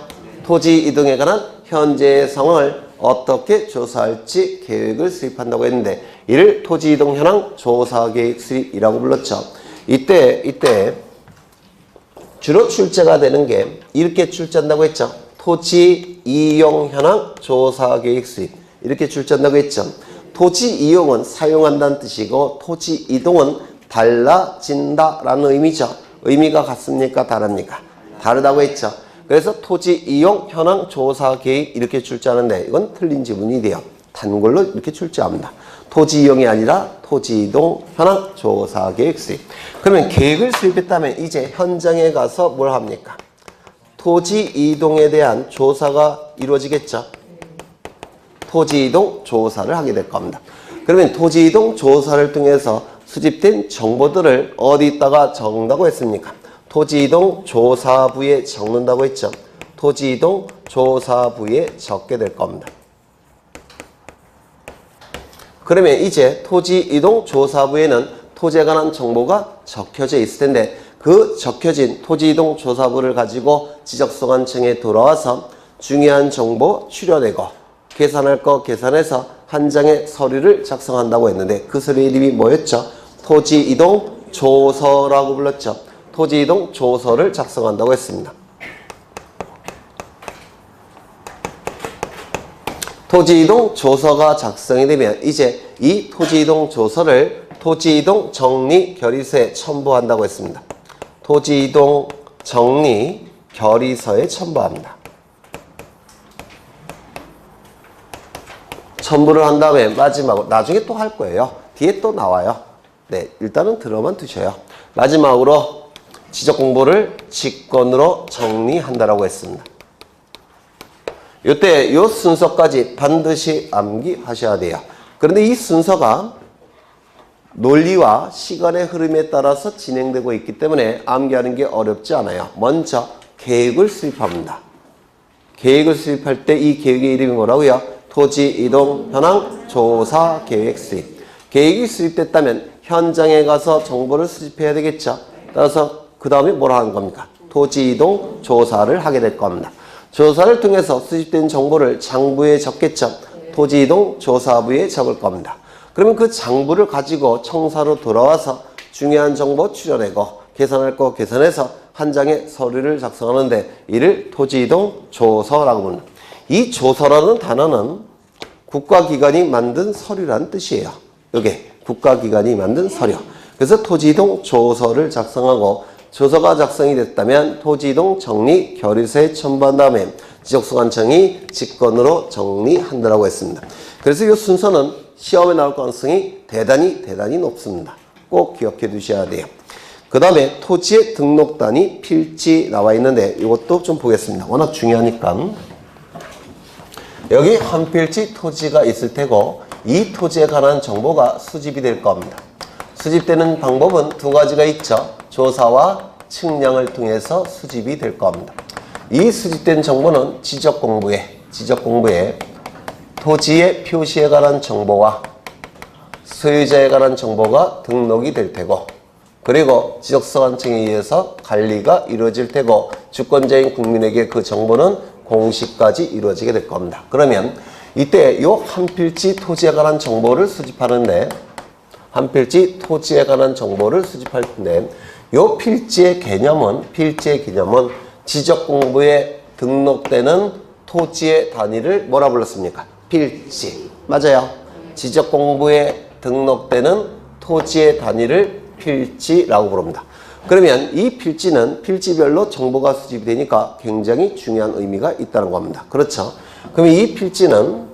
토지 이동에 관한 현재 상황을 어떻게 조사할지 계획을 수립한다고 했는데 이를 토지 이동 현황 조사 계획 수립이라고 불렀죠. 이때 주로 출제가 되는 게 이렇게 출제한다고 했죠. 토지 이용 현황 조사 계획 수립 이렇게 출제한다고 했죠. 토지 이용은 사용한다는 뜻이고 토지 이동은 달라진다라는 의미죠. 의미가 같습니까? 다릅니까? 다르다고 했죠. 그래서 토지 이용 현황 조사 계획 이렇게 출제하는데 이건 틀린 지문이 돼요. 단글로 이렇게 출제합니다. 토지 이용이 아니라 토지 이동 현황 조사 계획 수립. 그러면 계획을 수립했다면 이제 현장에 가서 뭘 합니까? 토지 이동에 대한 조사가 이루어지겠죠. 토지 이동 조사를 하게 될 겁니다. 그러면 토지 이동 조사를 통해서 수집된 정보들을 어디다가 적는다고 했습니까? 토지 이동 조사부에 적는다고 했죠. 토지 이동 조사부에 적게 될 겁니다. 그러면 이제 토지 이동 조사부에는 토지에 관한 정보가 적혀져 있을 텐데 그 적혀진 토지 이동 조사부를 가지고 지적소관청에 돌아와서 중요한 정보 추려내고 계산할 거 계산해서 한 장의 서류를 작성한다고 했는데 그 서류의 이름이 뭐였죠? 토지 이동 조서라고 불렀죠. 토지 이동 조서를 작성한다고 했습니다. 토지 이동 조서가 작성이 되면 이제 이 토지 이동 조서를 토지 이동 정리 결의서에 첨부한다고 했습니다. 토지 이동 정리 결의서에 첨부합니다. 첨부를 한 다음에 마지막으로 나중에 또 할 거예요. 뒤에 또 나와요. 네, 일단은 들어만 두셔요. 마지막으로 지적 공보를 직권으로 정리한다라고 했습니다. 이때 이 순서까지 반드시 암기하셔야 돼요. 그런데 이 순서가 논리와 시간의 흐름에 따라서 진행되고 있기 때문에 암기하는 게 어렵지 않아요. 먼저 계획을 수립합니다. 계획을 수립할 때 이 계획의 이름이 뭐라고요? 토지 이동 현황 조사 계획 수립. 계획이 수립됐다면 현장에 가서 정보를 수집해야 되겠죠. 따라서 그 다음에 뭐라 하는 겁니까? 토지 이동 조사를 하게 될 겁니다. 조사를 통해서 수집된 정보를 장부에 적겠죠. 토지 이동 조사부에 적을 겁니다. 그러면 그 장부를 가지고 청사로 돌아와서 중요한 정보 추려내고 계산할 거 계산해서 한 장의 서류를 작성하는데 이를 토지 이동 조서라고 부릅니다. 이 조서라는 단어는 국가기관이 만든 서류라는 뜻이에요. 이게 국가기관이 만든 서류. 그래서 토지 이동 조서를 작성하고 조서가 작성이 됐다면 토지 이동 정리 결의서에 첨부한 다음에 지적소관청이 직권으로 정리한다라고 했습니다. 그래서 이 순서는 시험에 나올 가능성이 대단히 높습니다. 꼭 기억해 두셔야 돼요. 그 다음에 토지의 등록단이 필지 나와 있는데 이것도 좀 보겠습니다. 워낙 중요하니까. 여기 한 필지 토지가 있을 테고 이 토지에 관한 정보가 수집이 될 겁니다. 수집되는 방법은 두 가지가 있죠. 조사와 측량을 통해서 수집이 될 겁니다. 이 수집된 정보는 지적공부에 토지의 표시에 관한 정보와 소유자에 관한 정보가 등록이 될 테고 그리고 지적서관청에 의해서 관리가 이루어질 테고 주권자인 국민에게 그 정보는 공시까지 이루어지게 될 겁니다. 그러면 이때 요 한 필지 토지에 관한 정보를 수집하는데 한 필지 토지에 관한 정보를 수집할 텐데 요 필지의 개념은 지적공부에 등록되는 토지의 단위를 뭐라 불렀습니까? 필지. 맞아요. 지적공부에 등록되는 토지의 단위를 필지라고 부릅니다. 그러면 이 필지는 필지별로 정보가 수집이 되니까 굉장히 중요한 의미가 있다는 겁니다. 그렇죠? 그럼 이 필지는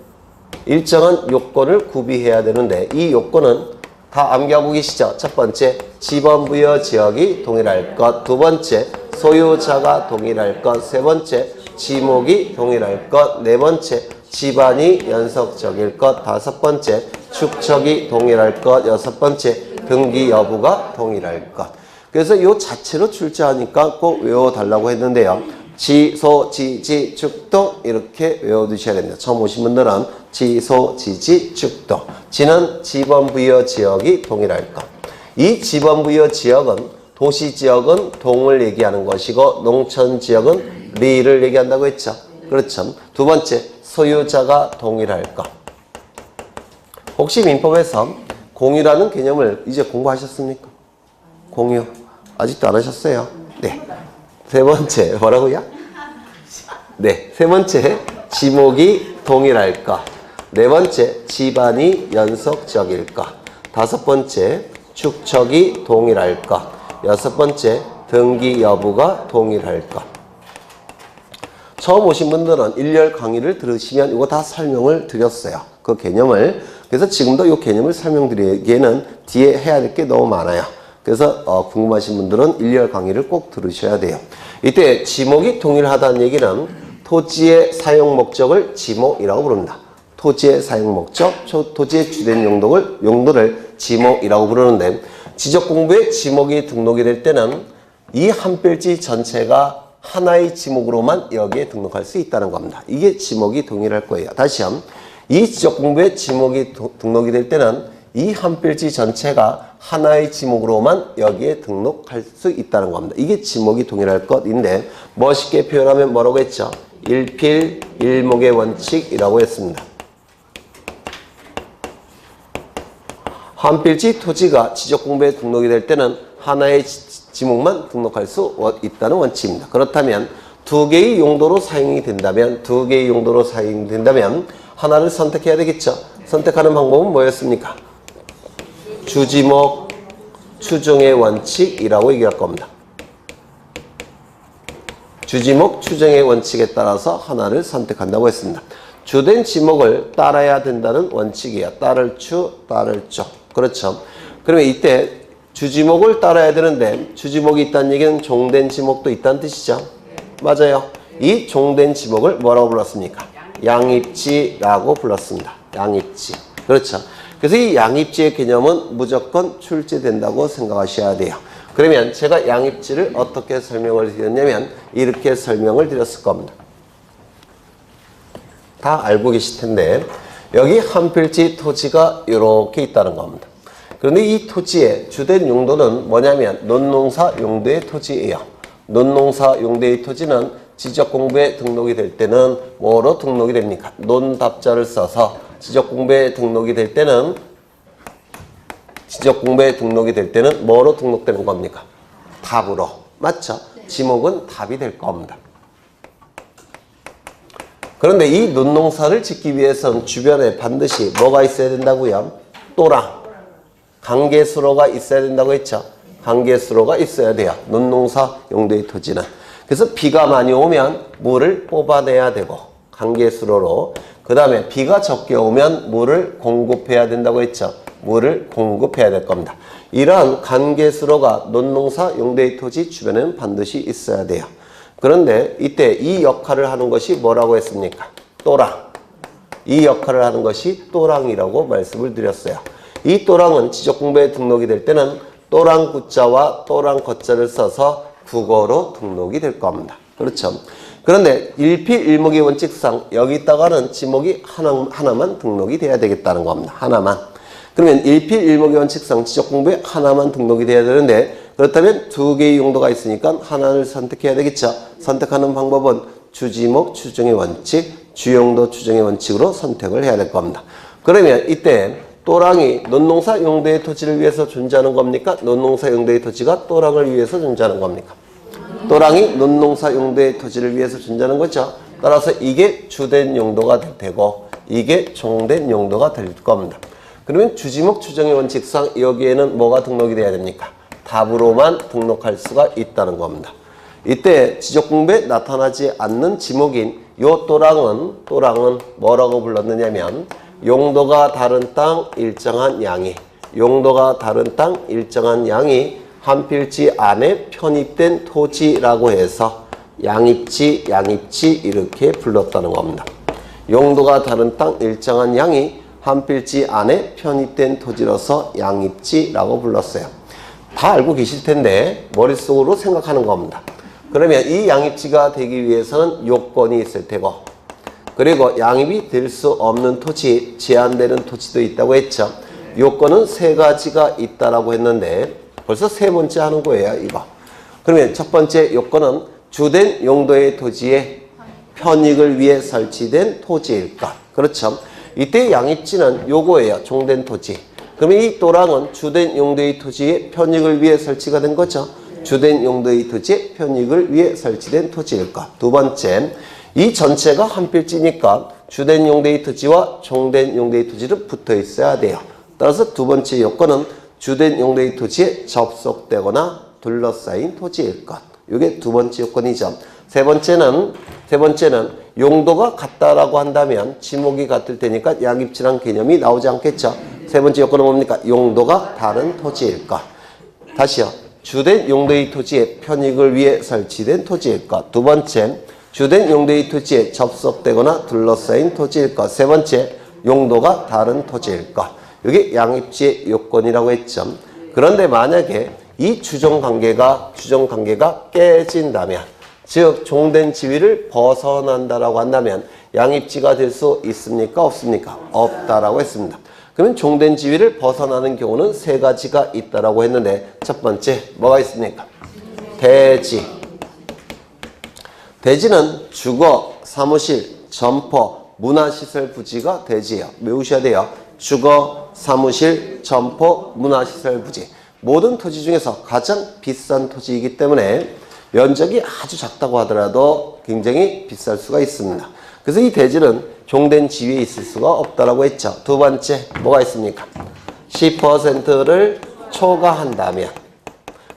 일정한 요건을 구비해야 되는데 이 요건은 다 암기하고 계시죠? 첫 번째, 지번부여 지역이 동일할 것. 두 번째, 소유자가 동일할 것. 세 번째, 지목이 동일할 것. 네 번째, 집안이 연속적일 것. 다섯 번째, 축척이 동일할 것. 여섯 번째, 등기 여부가 동일할 것. 그래서 이 자체로 출제하니까 꼭 외워달라고 했는데요. 지, 소, 지, 지, 축도 이렇게 외워두셔야 됩니다. 처음 오신 분들은 지, 소, 지, 지, 축도. 지는 지번부여 지역이 동일할 것. 이 지번부여 지역은 도시지역은 동을 얘기하는 것이고 농촌지역은 리를 얘기한다고 했죠. 그렇죠. 두 번째, 소유자가 동일할 것. 혹시 민법에서 공유라는 개념을 이제 공부하셨습니까? 공유. 아직도 안 하셨어요? 네. 세 번째, 뭐라고요? 네. 세 번째, 지목이 동일할 것. 네 번째, 집안이 연속적일 것. 다섯 번째, 축척이 동일할 것. 여섯 번째, 등기 여부가 동일할 것. 처음 오신 분들은 1열 강의를 들으시면 이거 다 설명을 드렸어요. 그 개념을. 그래서 지금도 이 개념을 설명드리기에는 뒤에 해야 될 게 너무 많아요. 그래서 궁금하신 분들은 1열 강의를 꼭 들으셔야 돼요. 이때 지목이 동일하다는 얘기는 토지의 사용 목적을 지목이라고 부릅니다. 토지의 사용 목적, 토지의 주된 용도를 지목이라고 부르는데 지적공부에 지목이 등록이 될 때는 이 한 필지 전체가 하나의 지목으로만 여기에 등록할 수 있다는 겁니다. 이게 지목이 동일할 거예요. 다시요. 이 지적공부에 지목이 등록이 될 때는 이 한 필지 전체가 하나의 지목으로만 여기에 등록할 수 있다는 겁니다. 이게 지목이 동일할 것인데 멋있게 표현하면 뭐라고 했죠? 일필 일목의 원칙이라고 했습니다. 한 필지 토지가 지적공부에 등록이 될 때는 하나의 지목만 등록할 수 있다는 원칙입니다. 그렇다면 두 개의 용도로 사용이 된다면 하나를 선택해야 되겠죠. 선택하는 방법은 뭐였습니까? 주지목 추정의 원칙이라고 얘기할 겁니다. 주지목 추정의 원칙에 따라서 하나를 선택한다고 했습니다. 주된 지목을 따라야 된다는 원칙이에요. 따를 추, 따를 쪽. 그렇죠. 그러면 이때 주지목을 따라야 되는데 주지목이 있다는 얘기는 종된 지목도 있다는 뜻이죠. 맞아요. 이 종된 지목을 뭐라고 불렀습니까? 양입지라고 불렀습니다. 양입지. 그렇죠. 그래서 이 양입지의 개념은 무조건 출제된다고 생각하셔야 돼요. 그러면 제가 양입지를 어떻게 설명을 드렸냐면 이렇게 설명을 드렸을 겁니다. 다 알고 계실 텐데 여기 한 필지 토지가 이렇게 있다는 겁니다. 그런데 이 토지의 주된 용도는 뭐냐면 논농사 용도의 토지예요. 논농사 용도의 토지는 지적공부에 등록이 될 때는 뭐로 등록이 됩니까? 논답자를 써서 지적공부에 등록이 될 때는 뭐로 등록되는 겁니까? 답으로. 맞죠? 지목은 답이 될 겁니다. 그런데 이 논농사를 짓기 위해서는 주변에 반드시 뭐가 있어야 된다고요? 또랑, 관계수로가 있어야 된다고 했죠? 관계수로가 있어야 돼요. 논농사 용도의 토지는. 그래서 비가 많이 오면 물을 뽑아내야 되고 관계수로로 그 다음에 비가 적게 오면 물을 공급해야 된다고 했죠. 물을 공급해야 될 겁니다. 이러한 관계수로가 논농사 용도의 토지 주변에는 반드시 있어야 돼요. 그런데 이때 이 역할을 하는 것이 뭐라고 했습니까? 또랑. 이 역할을 하는 것이 또랑이라고 말씀을 드렸어요. 이 또랑은 지적공부에 등록이 될 때는 또랑 구자와 또랑 거자를 써서 국어로 등록이 될 겁니다. 그렇죠. 그런데 일필 일목의 원칙상 여기다가는 지목이 하나만 등록이 돼야 되겠다는 겁니다. 하나만. 그러면 일필 일목의 원칙상 지적공부에 하나만 등록이 돼야 되는데 그렇다면 두 개의 용도가 있으니까 하나를 선택해야 되겠죠. 선택하는 방법은 주지목 추정의 원칙, 주용도 추정의 원칙으로 선택을 해야 될 겁니다. 그러면 이때 또랑이 논농사 용도의 토지를 위해서 존재하는 겁니까? 논농사 용도의 토지가 또랑을 위해서 존재하는 겁니까? 또랑이 논농사 용도의 토지를 위해서 존재하는 거죠. 따라서 이게 주된 용도가 되고 이게 종된 용도가 될 겁니다. 그러면 주지목 추정의 원칙상 여기에는 뭐가 등록이 돼야 됩니까? 답으로만 등록할 수가 있다는 겁니다. 이때 지적공부에 나타나지 않는 지목인 요 또랑은 뭐라고 불렀느냐면 용도가 다른 땅 일정한 양이 한 필지 안에 편입된 토지라고 해서 양입지 이렇게 불렀다는 겁니다. 용도가 다른 땅 일정한 양이 한 필지 안에 편입된 토지로서 양입지라고 불렀어요. 다 알고 계실 텐데 머릿속으로 생각하는 겁니다. 그러면 이 양입지가 되기 위해서는 요건이 있을 테고, 그리고 양입이 될 수 없는 토지, 제한되는 토지도 있다고 했죠. 요건은 세 가지가 있다라고 했는데 벌써 세 번째 하는 거예요, 이거. 그러면 첫 번째 요건은 주된 용도의 토지에 편익을 위해 설치된 토지일 것. 그렇죠. 이때 양입지는 요거예요, 종된 토지. 그러면 이 또랑은 주된 용도의 토지에 편익을 위해 설치가 된 거죠. 주된 용도의 토지에 편익을 위해 설치된 토지일 것. 두 번째, 이 전체가 한 필지니까 주된 용도의 토지와 종된 용도의 토지를 붙어 있어야 돼요. 따라서 두 번째 요건은 주된 용도의 토지에 접속되거나 둘러싸인 토지일 것. 이게 두 번째 요건이죠. 세 번째는 용도가 같다라고 한다면 지목이 같을 테니까 양입지란 개념이 나오지 않겠죠. 세 번째 요건은 뭡니까? 용도가 다른 토지일 것. 다시요. 주된 용도의 토지에 편익을 위해 설치된 토지일 것. 두 번째, 주된 용도의 토지에 접속되거나 둘러싸인 토지일 것. 세 번째, 용도가 다른 토지일 것. 이게 양입지의 요건이라고 했죠. 그런데 만약에 이 주정관계가 깨진다면, 즉 종된 지위를 벗어난다라고 한다면 양입지가 될 수 있습니까? 없습니까? 없다라고 했습니다. 그러면 종된 지위를 벗어나는 경우는 세 가지가 있다라고 했는데 첫 번째 뭐가 있습니까? 대지. 대지는 주거, 사무실, 점포, 문화시설 부지가 대지예요. 외우셔야 돼요. 주거, 사무실, 점포, 문화시설 부지. 모든 토지 중에서 가장 비싼 토지이기 때문에 면적이 아주 작다고 하더라도 굉장히 비쌀 수가 있습니다. 그래서 이 대지는 종된 지위에 있을 수가 없다라고 했죠. 두 번째 뭐가 있습니까? 10%를 초과한다면,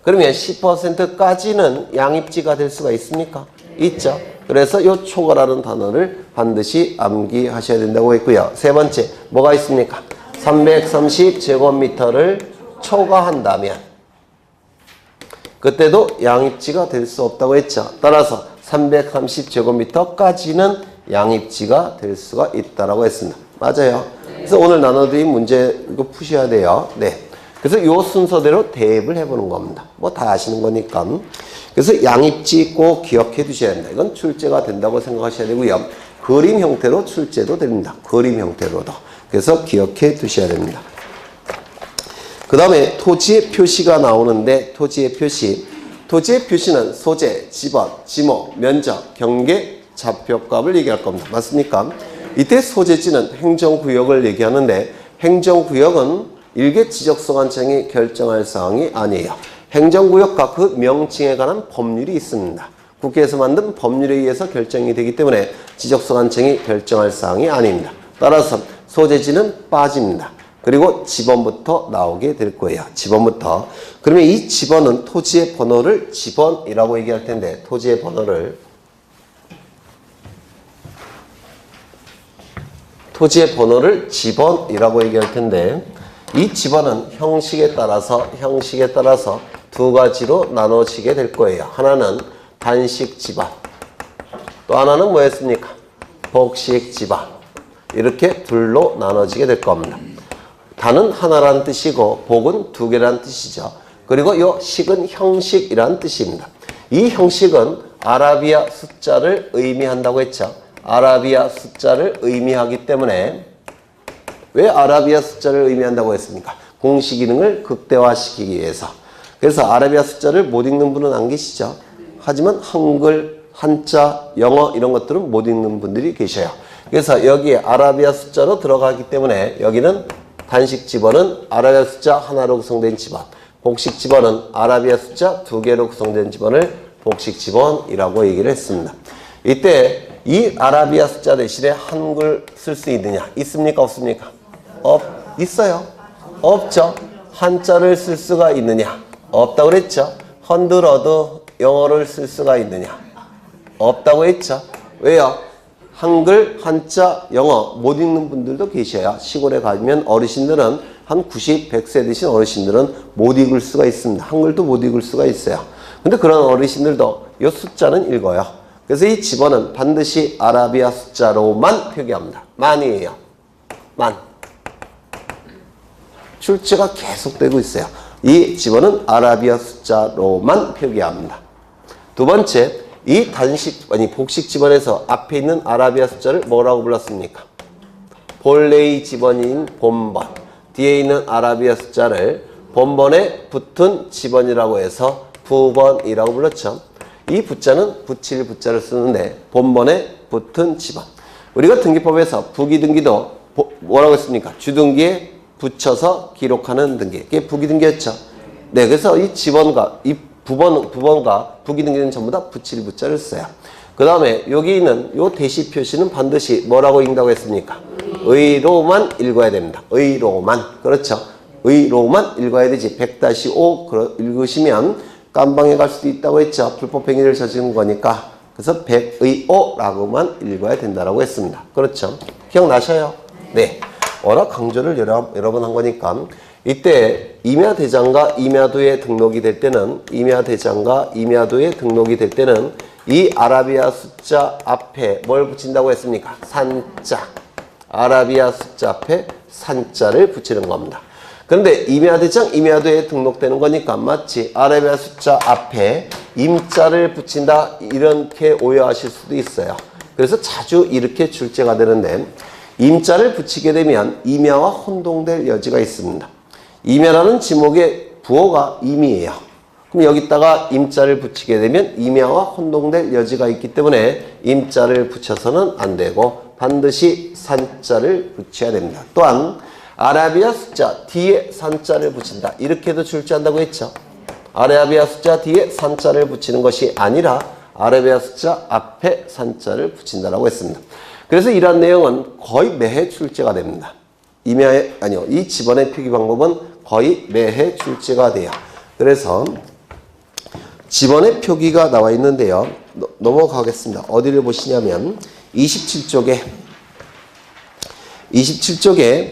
그러면 10%까지는 양입지가 될 수가 있습니까? 있죠. 그래서 이 초과라는 단어를 반드시 암기하셔야 된다고 했고요. 세 번째 뭐가 있습니까? 330제곱미터를 초과한다면 그때도 양입지가 될 수 없다고 했죠. 따라서 330제곱미터까지는 양입지가 될 수가 있다라고 했습니다. 맞아요. 그래서 오늘 나눠드린 문제 이거 푸셔야 돼요. 네. 그래서 이 순서대로 대입을 해보는 겁니다. 뭐 다 아시는 거니까. 그래서 양입지 꼭 기억해 두셔야 됩니다. 이건 출제가 된다고 생각하셔야 되고요. 그림 형태로 출제도 됩니다. 그림 형태로도. 그래서 기억해 두셔야 됩니다. 그 다음에 토지의 표시가 나오는데 토지의 표시는 소재, 지번, 지목, 면적, 경계, 좌표값을 얘기할 겁니다. 맞습니까? 이때 소재지는 행정구역을 얘기하는데 행정구역은 일개 지적소관청이 결정할 사항이 아니에요. 행정구역과 그 명칭에 관한 법률이 있습니다. 국회에서 만든 법률에 의해서 결정이 되기 때문에 지적소관청이 결정할 사항이 아닙니다. 따라서 소재지는 빠집니다. 그리고 지번부터 나오게 될 거예요. 지번부터. 그러면 이 지번은 토지의 번호를 지번이라고 얘기할 텐데 토지의 번호를 지번이라고 얘기할 텐데 이 지번은 형식에 따라서 두 가지로 나눠지게 될 거예요. 하나는 단식 지번, 또 하나는 뭐였습니까? 복식 지번. 이렇게 둘로 나눠지게 될 겁니다. 단은 하나란 뜻이고 복은 두 개란 뜻이죠. 그리고 이 식은 형식이란 뜻입니다. 이 형식은 아라비아 숫자를 의미한다고 했죠. 아라비아 숫자를 의미하기 때문에 왜 아라비아 숫자를 의미한다고 했습니까? 공시 기능을 극대화시키기 위해서. 그래서 아라비아 숫자를 못 읽는 분은 안 계시죠. 하지만 한글, 한자, 영어 이런 것들은 못 읽는 분들이 계셔요. 그래서 여기에 아라비아 숫자로 들어가기 때문에 여기는 단식 집어는 아라비아 숫자 하나로 구성된 집안, 복식 집어는 아라비아 숫자 2개로 구성된 집안을 복식 집어이라고 얘기를 했습니다. 이때 이 아라비아 숫자 대신에 한글 쓸 수 있느냐? 있습니까? 없습니까? 있어요. 없죠. 한자를 쓸 수가 있느냐? 없다고 그랬죠. 헌들어도 영어를 쓸 수가 있느냐? 없다고 했죠. 왜요? 한글, 한자, 영어 못 읽는 분들도 계셔요. 시골에 가면 어르신들은 한 90, 100세 되신 어르신들은 못 읽을 수가 있습니다. 한글도 못 읽을 수가 있어요. 근데 그런 어르신들도 이 숫자는 읽어요. 그래서 이 집어는 반드시 아라비아 숫자로만 표기합니다. 만이에요. 만. 출제가 계속되고 있어요. 이 집어는 아라비아 숫자로만 표기합니다. 두 번째, 이 복식 집어에서 앞에 있는 아라비아 숫자를 뭐라고 불렀습니까? 본래의 집어인 본번. 뒤에 있는 아라비아 숫자를 본번에 붙은 집어이라고 해서 부번이라고 불렀죠. 이 부자는 붙일 부자를 쓰는데 본번에 붙은 집안. 우리가 등기법에서 부기등기도 뭐라고 했습니까? 주등기에 붙여서 기록하는 등기. 이게 부기등기였죠. 네, 그래서 이 집원과 이 부번과 부기등기는 전부 다 붙일 부자를 써요. 그 다음에 여기 있는 요 대시 표시는 반드시 뭐라고 읽는다고 했습니까? 의로만 읽어야 됩니다. 의로만. 그렇죠. 의로만 읽어야 되지. 100-5 읽으시면 깜방에 갈 수도 있다고 했죠. 불법 행위를 저지른 거니까. 그래서 100의오라고만 읽어야 된다고 했습니다. 그렇죠. 기억나셔요? 네. 워낙 강조를 여러 번 한 거니까. 이때 임야대장과 임야도에 등록이 될 때는 이 아라비아 숫자 앞에 뭘 붙인다고 했습니까? 산자. 아라비아 숫자 앞에 산자를 붙이는 겁니다. 그런데 임야대장, 임야도에 등록되는 거니까 마치 아라비아 숫자 앞에 임자를 붙인다 이렇게 오해하실 수도 있어요. 그래서 자주 이렇게 출제가 되는데 임자를 붙이게 되면 임야와 혼동될 여지가 있습니다. 임야라는 지목의 부호가 임이에요. 그럼 여기다가 임자를 붙이게 되면 임야와 혼동될 여지가 있기 때문에 임자를 붙여서는 안 되고 반드시 산자를 붙여야 됩니다. 또한 아라비아 숫자 뒤에 산자를 붙인다. 이렇게도 출제한다고 했죠. 아라비아 숫자 뒤에 산자를 붙이는 것이 아니라 아라비아 숫자 앞에 산자를 붙인다라고 했습니다. 그래서 이러한 내용은 거의 매해 출제가 됩니다. 이 집원의 표기 방법은 거의 매해 출제가 돼요. 그래서 집원의 표기가 나와 있는데요. 넘어가겠습니다. 어디를 보시냐면 27쪽에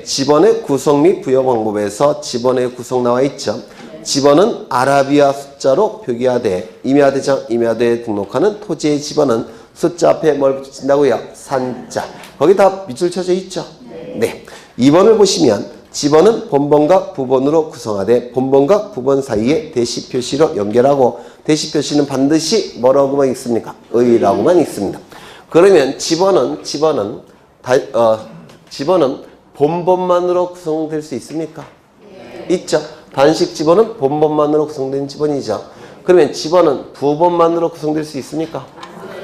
집원의 구성 및 부여 방법에서 집원의 구성 나와 있죠. 집원은 아라비아 숫자로 표기하되 임야대장, 임야도에 등록하는 토지의 집원은 숫자 앞에 뭘 붙인다고요? 산자. 거기 다 밑줄 쳐져 있죠? 네. 2번을 보시면 집원은 본번과 부번으로 구성하되 본번과 부번 사이에 대시 표시로 연결하고 대시 표시는 반드시 뭐라고만 있습니까? 의라고만 있습니다. 그러면 집원은 본번만으로 구성될 수 있습니까? 있죠. 단식 집원은 본번만으로 구성된 집원이죠. 그러면 집원은 부번만으로 구성될 수 있습니까?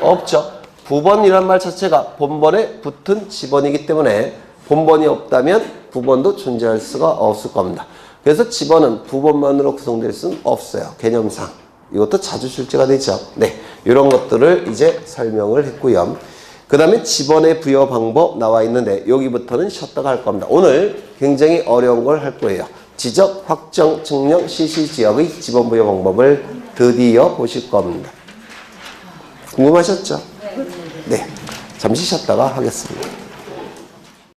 없죠. 부번이란 말 자체가 본번에 붙은 집원이기 때문에 본번이 없다면 부번도 존재할 수가 없을 겁니다. 그래서 집원은 부번만으로 구성될 수는 없어요. 개념상. 이것도 자주 출제가 되죠. 네, 이런 것들을 이제 설명을 했고요. 그 다음에 집원의 부여 방법 나와 있는데 여기부터는 쉬었다가 할 겁니다. 오늘 굉장히 어려운 걸 할 거예요. 지적, 확정, 증명, 시시지역의 집원 부여 방법을 드디어 보실 겁니다. 궁금하셨죠? 네. 잠시 쉬었다가 하겠습니다.